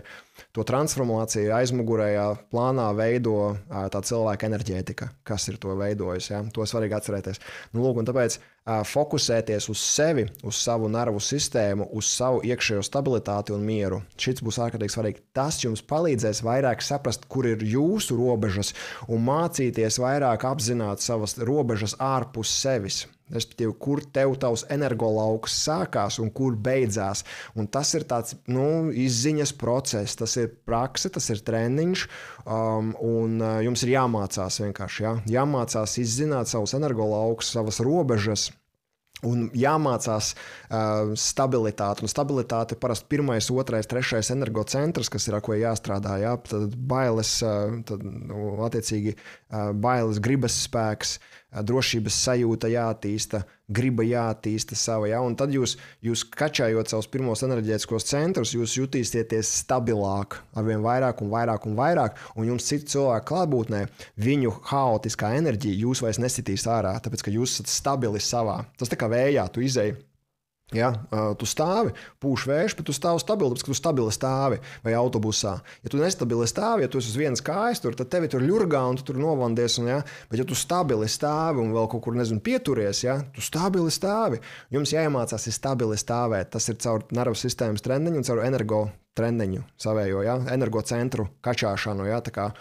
to transformāciju aizmugurējā plānā veido tā cilvēka enerģētika, kas ir to veidojis. Ja? To svarīgi atcerēties. Un tāpēc fokusēties uz sevi, uz savu nervu sistēmu, uz savu iekšējo stabilitāti un mieru. Šis būs ārkārtīgi svarīgi. Tas jums palīdzēs vairāk saprast, kur ir jūsu robežas un mācīties vairāk apzināt savas robežas ārpus ārpus sevis. Respektīvi, kur tev tavs energolauks sākās un kur beidzās. Un tas ir tāds izziņas process, tas ir prakse, tas ir treniņš, un jums ir jāmācās vienkārši. Ja? Jāmācās izzināt savus energolaukus, savas robežas. Un jāmācās stabilitāte. Un stabilitāte ir parasti 1., 2., 3. energocentrs, kas ir ar ko jāstrādā. Jā? Tad bailes, attiecīgi bailes, gribas spēks, drošības sajūta jāattīsta, griba jāattīsta sava. Ja? Un tad jūs kačājot savus pirmos enerģētiskos centrus, jūs jutīsieties stabilāk, arvien vairāk un vairāk un vairāk, un jums citu cilvēku klātbūtnē viņu haotiskā enerģija jūs vairs nesitīs ārā, tāpēc, ka jūs esat stabili savā. Tas tā kā vējā, tu izēji. Ja, tu stāvi, pūš vējš, bet tu stāvi stabili, tāpēc, ka tu stabili stāvi vai autobusā. Ja tu nestabili stāvi, ja tu esi uz vienas kājas, tad tevi tur ļurgā un tu tur novandies. Ja? Bet ja tu stabili stāvi un vēl kaut kur, pieturies, ja? Tu stabili stāvi. Jums jāiemācās stabili stāvēt. Tas ir caur nervu sistēmas treniņu un caur energo treniņu savējo, ja? Energocentru kačāšanu. Ja? Tā kā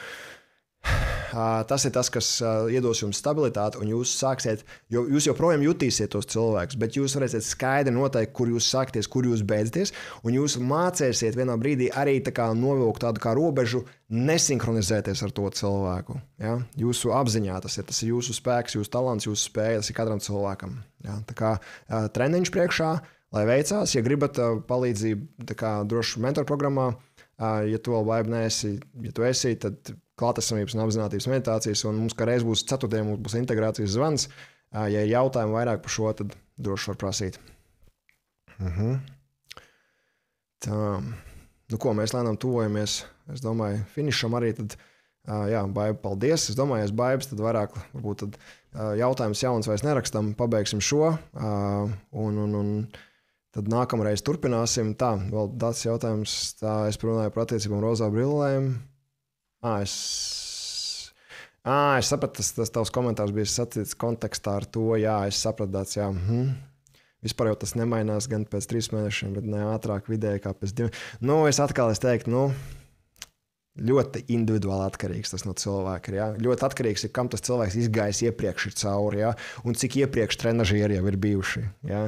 tas ir tas, kas iedos jums stabilitāti, un jūs sāksiet, jo jūs joprojām jutīsiet tos cilvēkus, bet jūs varēsiet skaidri noteikt, kur jūs sākties, kur jūs beidzaties, un jūs mācēsiet vienā brīdī arī novilkt tādu kā robežu, nesinhronizēties ar to cilvēku. Ja? Jūsu apziņā tas ir jūsu spēks, jūsu talants, jūsu spēja, tas ir katram cilvēkam. Ja? Tā kā treniņš priekšā, lai veicās, ja gribat palīdzību, droši mentoru programmā, ja tu vēl vaiba neesi, ja tu esi, tad klātesamības un apzinātības meditācijas, un mums kā reiz būs 4. mums būs integrācijas zvans. Ja ir jautājumi vairāk par šo, tad droši var prasīt. Tā. Ko, mēs lēnām tuvojamies, es domāju, finišam arī tad, Baiba, paldies. Es domāju, Baibas, tad vairāk, varbūt tad jautājums jauns vairs nerakstam, pabeigsim šo, un tad nākamreiz turpināsim. Tā, vēl tāds jautājums, es runāju par attiecībām rozā brillēm. Es sapratu, tas tavs komentārs bija sacīts kontekstā ar to, es sapratu tāds, Vispār jau tas nemainās gan pēc 3 mēnešiem, bet ne ātrāk vidēji kā pēc 2. Es atkal teiktu, ļoti individuāli atkarīgs tas no cilvēka. Ja? Ļoti atkarīgs ir, kam tas cilvēks izgājis iepriekš ir cauri, ja? Un cik iepriekš trenažieri jau ir bijuši. Ja?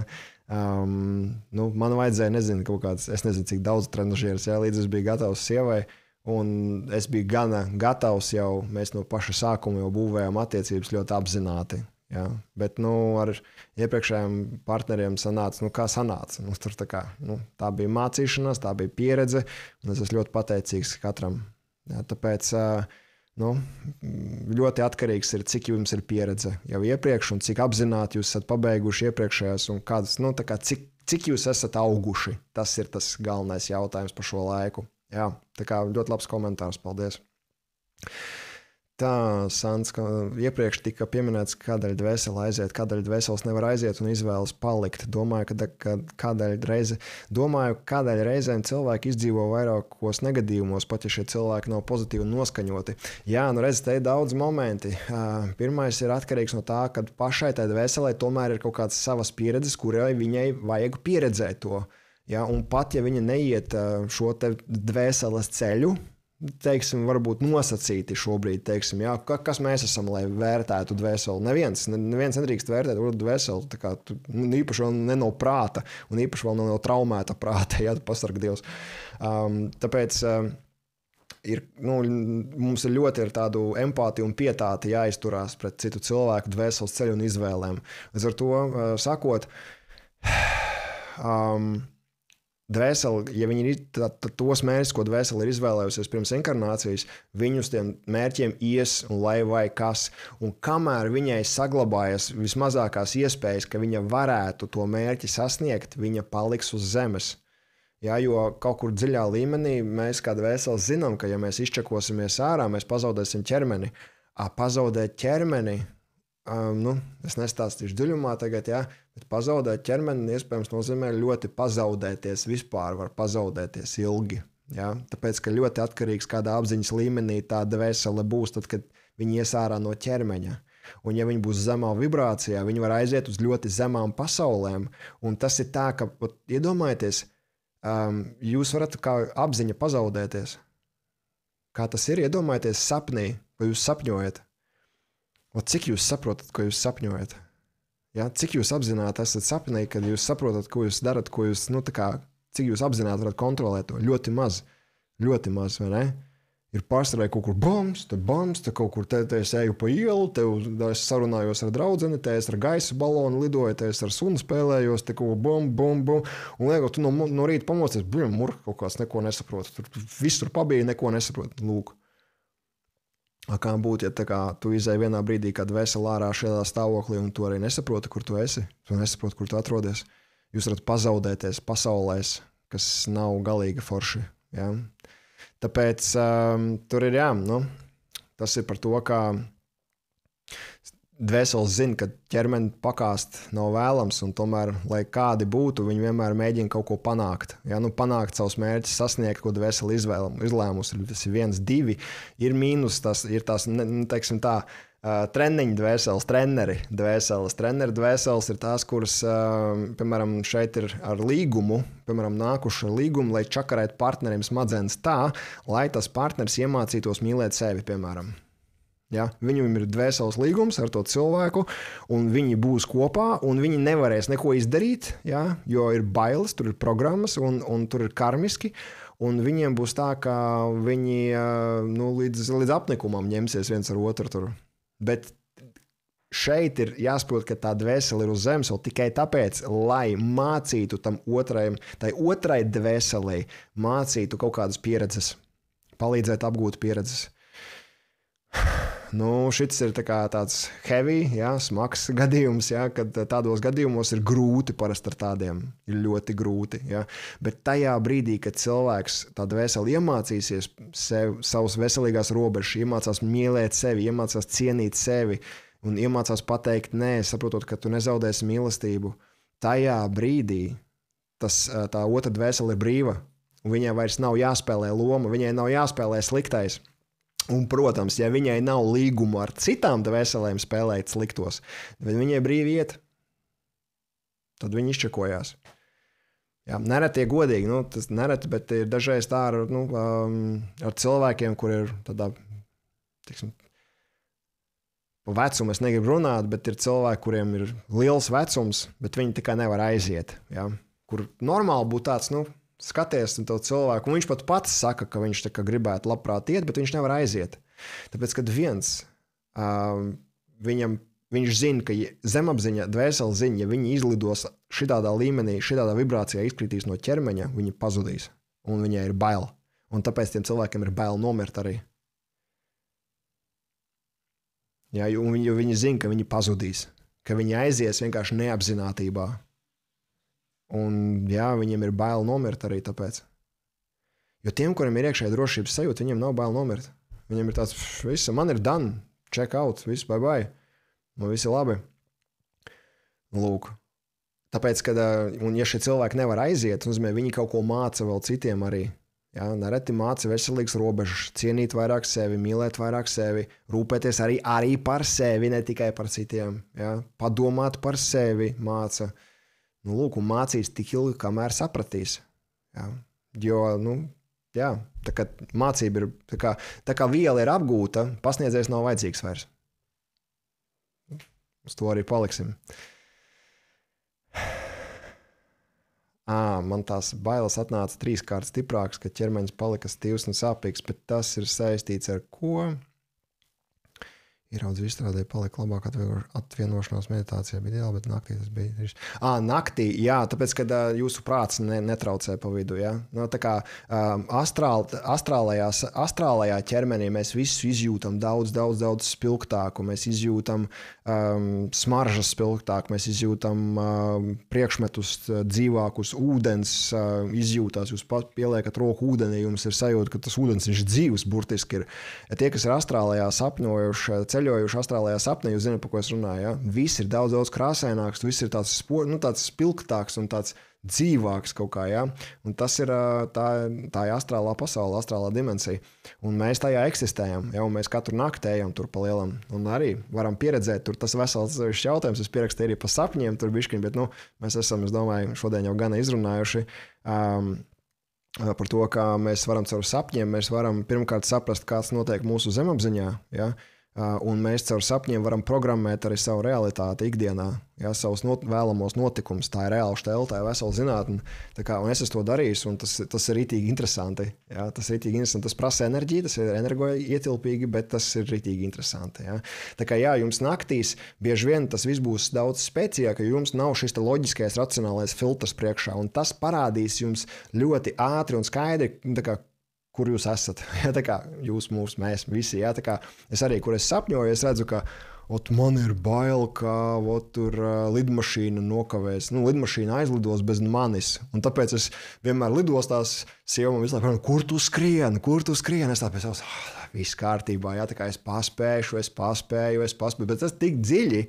Man vajadzēja, es nezinu, cik daudz trenažieris, līdz es biju gatavs sievai. Un es biju gana gatavs jau, mēs no paša sākuma jau būvējām attiecības ļoti apzināti. Ja? Bet ar iepriekšējiem partneriem sanāca, kā sanāca. Tur tā bija mācīšanās, tā bija pieredze, un es esmu ļoti pateicīgs katram. Ja? Tāpēc ļoti atkarīgs ir, cik jums ir pieredze jau iepriekš, un cik apzināti jūs esat pabeiguši iepriekšējās, un kādas, cik jūs esat auguši. Tas ir tas galvenais jautājums par šo laiku. Jā, tā kā ļoti labs komentārs, paldies. Tā, Sants, iepriekš tika pieminēts, kādēļ dvēsele aiziet, kādēļ dvēseles nevar aiziet un izvēlas palikt. Domāju, kādēļ reizēm cilvēki izdzīvo vairākos negadījumos, pat ja šie cilvēki nav pozitīvi noskaņoti. Jā, redz, te ir daudz momenti. Pirmais ir atkarīgs no tā, ka pašai tai dvēselē tomēr ir kaut kādas savas pieredzes, kurai viņai vajag pieredzēt to. Ja, un pat ja viņa neiet šo te dvēseles ceļu, varbūt nosacīti šobrīd, kas mēs esam, lai vērtētu dvēseli. Neviens nedrīkst vērtēt dvēseli, īpaši vēl ne no prāta, un īpaši vēl no traumēta prāta, ja pasarga Dievs. Tāpēc mums ir ļoti ar tādu empātiju un pietāti jāizturās pret citu cilvēku dvēseles ceļu un izvēlēm. Līdz ar to sakot, dvēseli, ja viņi ir tos mērķus, ko dvēseli ir izvēlējusies pirms inkarnācijas, viņu uz tiem mērķiem ies un lai vai kas. Un kamēr viņai saglabājas vismazākās iespējas, ka viņa varētu to mērķi sasniegt, viņa paliks uz zemes. Ja, jo kaut kur dziļā līmenī mēs kā dvēseles zinām, ka ja mēs izčakosimies ārā, mēs pazaudēsim ķermeni. Pazaudēt ķermeni, es nestāstīšu dziļumā tagad, bet pazaudēt ķermeni iespējams nozīmē ļoti pazaudēties, vispār var pazaudēties ilgi. Ja? Tāpēc, ka ļoti atkarīgs kādā apziņas līmenī tā dvēsele būs, tad, kad viņi ies ārā no ķermeņa. Un ja viņi būs zemā vibrācijā, viņi var aiziet uz ļoti zemām pasaulēm. Un tas ir tā, ka, iedomājieties, jūs varat kā apziņa pazaudēties. Kā tas ir, iedomājieties sapnī, vai jūs sapņojat. Cik jūs saprotat, ko jūs sapņojat? Ja? Cik jūs apzināti esat sapnī, kad jūs saprotat, ko jūs darat, ko jūs, cik jūs apzināti varat kontrolēt to? Ļoti maz, vai ne? Ir pārsvarā kaut kur bombs, te kaut kur te es eju pa ielu, te es sarunājos ar draudzeni, te es ar gaisa balonu lidoju, te es ar sunu spēlējos, te kaut kur bum. Un liekas, tu no rīta pamosties, murka kaut kāds, neko nesaprotu. Tur viss tur pabija, neko nesaprotu. Lūk. Kā būtu, ja tu izēji vienā brīdī, kad veseli ārā šajā stāvoklī, un tu arī nesaproti, kur tu esi, tu nesaproti, kur tu atrodies. Jūs varat pazaudēties pasaulēs, kas nav galīgi forši. Ja? Tāpēc tur ir tas ir par to, ka dvēseles zina, ka ķermeni pakāst nav vēlams, un tomēr, lai kādi būtu, viņi vienmēr mēģina kaut ko panākt. Ja? Panākt savus mērķus, sasniegt, ko dvēseli izlēmusi. Tas ir 1, 2, ir mīnus, tas ir tās, teiksim tā, treniņu dvēseles, treneru dvēseles ir tās, kuras, piemēram, šeit ir ar līgumu, piemēram, nākuši ar līgumu, lai čakarētu partnerim smadzenes tā, lai tas partners iemācītos mīlēt sevi, piemēram. Ja? Viņam ir dvēseles līgums ar to cilvēku, un viņi būs kopā, un viņi nevarēs neko izdarīt, ja? Jo ir bailes, tur ir programmas, un tur ir karmiski, un viņiem būs tā, ka viņi līdz apnikumam ņemsies viens ar otru tur. Bet šeit ir jāsaprot, ka tā dvēsele ir uz zemes vēl tikai tāpēc, lai mācītu tai otrai dvēselei, mācītu kaut kādas pieredzes, palīdzētu apgūt pieredzes. Šis ir tāds heavy, smags gadījums, kad tādos gadījumos ir grūti parasti ar tādiem, ir ļoti grūti. Bet tajā brīdī, kad cilvēks tā dvēseli iemācīsies savus veselīgās robežas, iemācās mīlēt sevi, iemācās cienīt sevi un iemācās pateikt nē, saprotot, ka tu nezaudēsi mīlestību, tajā brīdī tā otra dvēsele ir brīva, un viņai vairs nav jāspēlē loma, viņai nav jāspēlē sliktais. Un, protams, ja viņai nav līgumu ar citām dvēselēm spēlēt sliktos, bet viņai brīvi iet, tad viņi izčakojās. Nereti ir godīgi, tas nereti, bet ir dažreiz tā ar cilvēkiem, kur ir tādā, pa vecumu es negribu runāt, bet ir cilvēki, kuriem ir liels vecums, bet viņi tikai nevar aiziet. Kur normāli būtu tāds, skaties to cilvēku, un viņš pat pats saka, ka viņš gribētu labprāt iet, bet viņš nevar aiziet. Tāpēc, kad viņš zina, ka zemapziņa, dvēsele zina, ja viņi izlidos šitādā līmenī, šitādā vibrācijā izkritīs no ķermeņa, viņi pazudīs, un viņai ir bail. Un tāpēc tiem cilvēkiem ir bail nomirt arī. Jo viņi zina, ka viņi pazudīs, ka viņi aizies vienkārši neapzinātībā. Un, viņiem ir bail nomirt arī tāpēc. Jo tiem, kuriem ir iekšēja drošības sajūta, viņiem nav bail nomirt. Viņiem ir tāds, viss, man ir done, check out, viss, bye, man viss ir labi. Lūk. Tāpēc, un ja šie cilvēki nevar aiziet, nozīmē, viņi kaut ko māca vēl citiem arī. Nereti māca veselīgas robežas, cienīt vairāk sevi, mīlēt vairāk sevi, rūpēties arī par sevi, ne tikai par citiem. Padomāt par sevi māca. Lūk, un mācīs tik ilgi, kamēr sapratīs. Jo, tā kā mācība ir, tā kā viela ir apgūta, pasniedzējs nav vajadzīgs vairs. Uz to arī paliksim. Man tās bailes atnāca 3 kārtas stiprākas, ka ķermenis palika stīvs un sāpīgs, bet tas ir saistīts ar ko? Ieraudzījis izstrādē, palika labāk atvienošanās meditācijā, bija ideāli, bet naktī tas bija. Naktī, tāpēc, kad jūsu prāts netraucē pa vidu, tā kā astrālajā ķermenī mēs visu izjūtam daudz spilgtāku, mēs izjūtam smaržas spilgtāk, mēs izjūtam priekšmetus dzīvākus, ūdens izjūtās, jūs pieliekat roku ūdenī, jums ir sajūta, ka tas ūdens viņš dzīvs burtiski ir. Tie, kas ir astrālajā sapņojuši, ceļojuši astrālajā sapnī, jūs zināt, par ko es runāju. Viss ir daudz krāsaināks, viss ir tāds spilgtāks un tāds dzīvāks kaut kā. Un tas ir tā ir astrālā pasaule, astrālā dimensija. Un mēs tajā eksistējam, un mēs katru nakti ejam tur pa lielam. Un arī varam pieredzēt, tur tas vesels jautājums, es pierakstīju arī pa sapņiem, tur bišķiņ, bet mēs esam, es domāju, šodien jau gana izrunājuši par to, kā mēs varam caur sapņiem, mēs varam pirmkārt saprast, kāds notiek mūsu zemapziņā, Un mēs caur sapņiem varam programmēt arī savu realitāti ikdienā, ja, savus vēlamos notikumus. Tā ir reāla štela, tā ir vesela zinātne. Un es to darīšu, un tas ir ritīgi interesanti. Ja. Tas ir ritīgi interesanti. Tas prasa enerģiju, tas ir energoietilpīgi, bet tas ir ritīgi interesanti. Ja. Jā, jums naktīs bieži vien tas viss būs daudz spēcīgāk, jo jums nav šis loģiskais, racionālais filtrs priekšā, un tas parādīs jums ļoti ātri un skaidri, kur jūs esat. Ja, jūs, mēs visi. Ja, es arī, kur es sapņoju, es redzu, ka man ir bail, ka tur lidmašīna nokavēs. Lidmašīna aizlidos bez manis. Un tāpēc es vienmēr lidostās sievam visu laiku, kur tu skrien? Es tāpēc viss kārtībā. Ja, es paspēju, bet tas tik dziļi,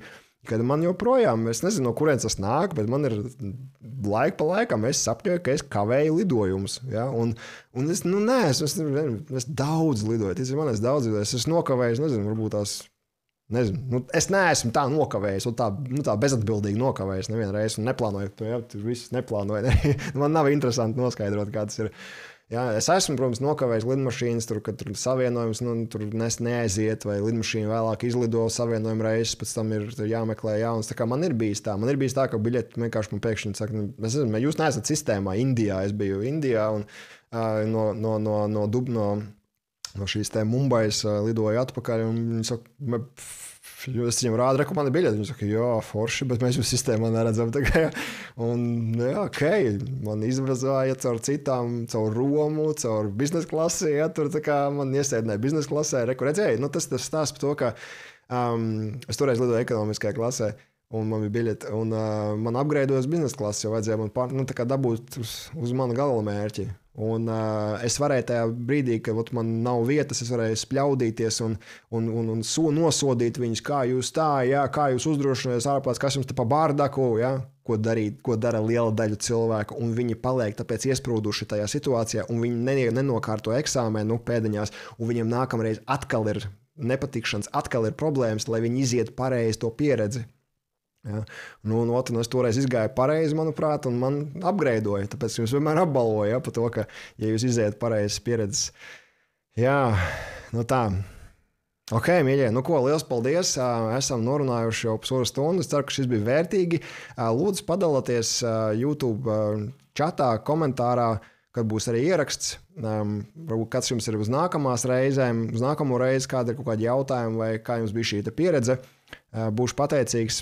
kad man joprojām, es nezinu, no kurienes tas nāk, bet man ir laika pa laikam, es sapņoju, ka es kavēju lidojumus. Ja? Un es, es daudz lidoju, es daudz lidoju, es nokavēju, nezinu, varbūt tās, es neesmu tā nokavējis, un tā bezatbildīgi nokavējis nevienu reizi, un neplānoju, ja, tur viss neplānoju. Man nav interesanti noskaidrot, kā tas ir. Jā, es esmu, protams, nokavējis lidmašīnas, kad tur savienojums tur neaiziet, vai lidmašīna vēlāk izlido savienojumu reizes, pēc tam ir jāmeklē jauns. Man ir bijis tā, ka biļeti vienkārši man pēkšņi saka, jūs neesat sistēmā. Es biju Indijā, un no šīs te Mumbais lidoju atpakaļ, un viņi saka, es viņam rādu, ka man ir biļeti. Viņi saka, jā, forši, bet mēs jau sistēmā neredzam. Un, jā, ok, man izvazāja caur Romu, caur biznesa klasē. Ja, tur man iesēdināja biznesa klasē. Redzēju, tas stāsts par to, ka es toreiz lidoju ekonomiskajā klasē. Un man bija biļete, un man apgreidojās biznesa klases, jo vajadzēja man dabūt uz manu galamērķi. Un es varēju tajā brīdī, kad man nav vietas, es varēju spļaudīties un nosodīt viņus, kā jūs kā jūs uzdrošināties ārpēc, kas jums te pa bārdaku, ja? Ko dara liela daļa cilvēku, un viņi paliek tāpēc iesprūduši tajā situācijā, un viņi nenokārto eksāmenu pēdiņās, un viņiem nākamreiz atkal ir nepatikšanas, atkal ir problēmas, lai viņi iziet pareizi to pieredzi. Ja. Es toreiz izgāju pareizi, manuprāt, un man apgreidoja. Tāpēc jums vienmēr apbalvoja par to, ka, ja jūs iziet pareizes pieredzes. Jā, tā. Ok, mīļie, liels paldies. Esam norunājuši jau pusotru stundu. Es ceru, ka šis bija vērtīgi. Lūdzu, padalieties YouTube čatā, komentārā, kad būs arī ieraksts. Varbūt kāds jums ir uz nākamās reizēm, uz nākamo reizi, kāda ir kaut kādi jautājumi vai kā jums bija šī pieredze. Būšu pateicīgs,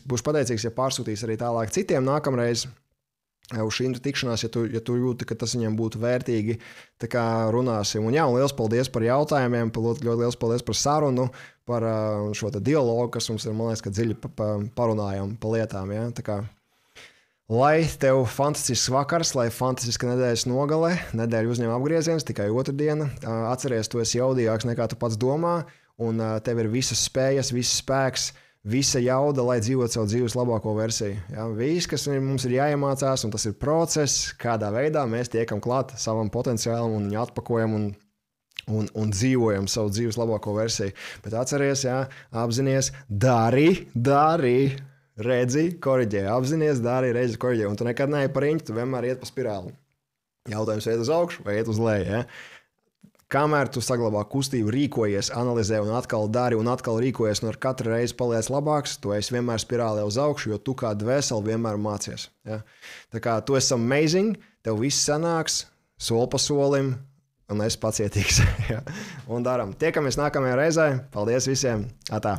ja pārsūtīs arī tālāk citiem nākamreiz uz šīm tikšanās, ja tu jūti, ka tas viņiem būtu vērtīgi, tā kā runāsim. Un liels paldies par jautājumiem, ļoti liels paldies par sarunu, par šo dialogu, kas mums ir, man liekas, ka dziļi parunājam pa lietām. Ja? Tā kā, lai tev fantastisks vakars, lai fantastiska nedēļas nogale, nedēļa uzņem apgrieziens, tikai otrdiena. Atceries, tu esi jaudīgāks nekā tu pats domā, un tev ir visas spējas, viss spēks, visa jauda, lai dzīvotu savu dzīves labāko versiju. Ja? Viss, kas mums ir jāiemācās, un tas ir process, kādā veidā mēs tiekam klāt savam potenciālam un viņu atpakojam un dzīvojam savu dzīves labāko versiju. Bet atceries, apzinies, dari, redzi, koriģē. Apzinies, dari, redzi, koriģē. Un tu nekad neej par riņķi, tu vienmēr iet pa spirāli. Jautājums iet uz augšu vai iet uz leju. Ja? Kamēr tu saglabā kustību, rīkojies, analizē un atkal dari un atkal rīkojies, un ar katru reizi paliec labāks, tu esi vienmēr spirālē uz augšu, jo tu kā dvēseli vienmēr mācies. Ja? Tā kā tu esi amazing, tev viss sanāks, soli pa solim, un esi pacietīgs. Ja? Un daram. Tiekamies nākamajā reizē. Paldies visiem! Atā!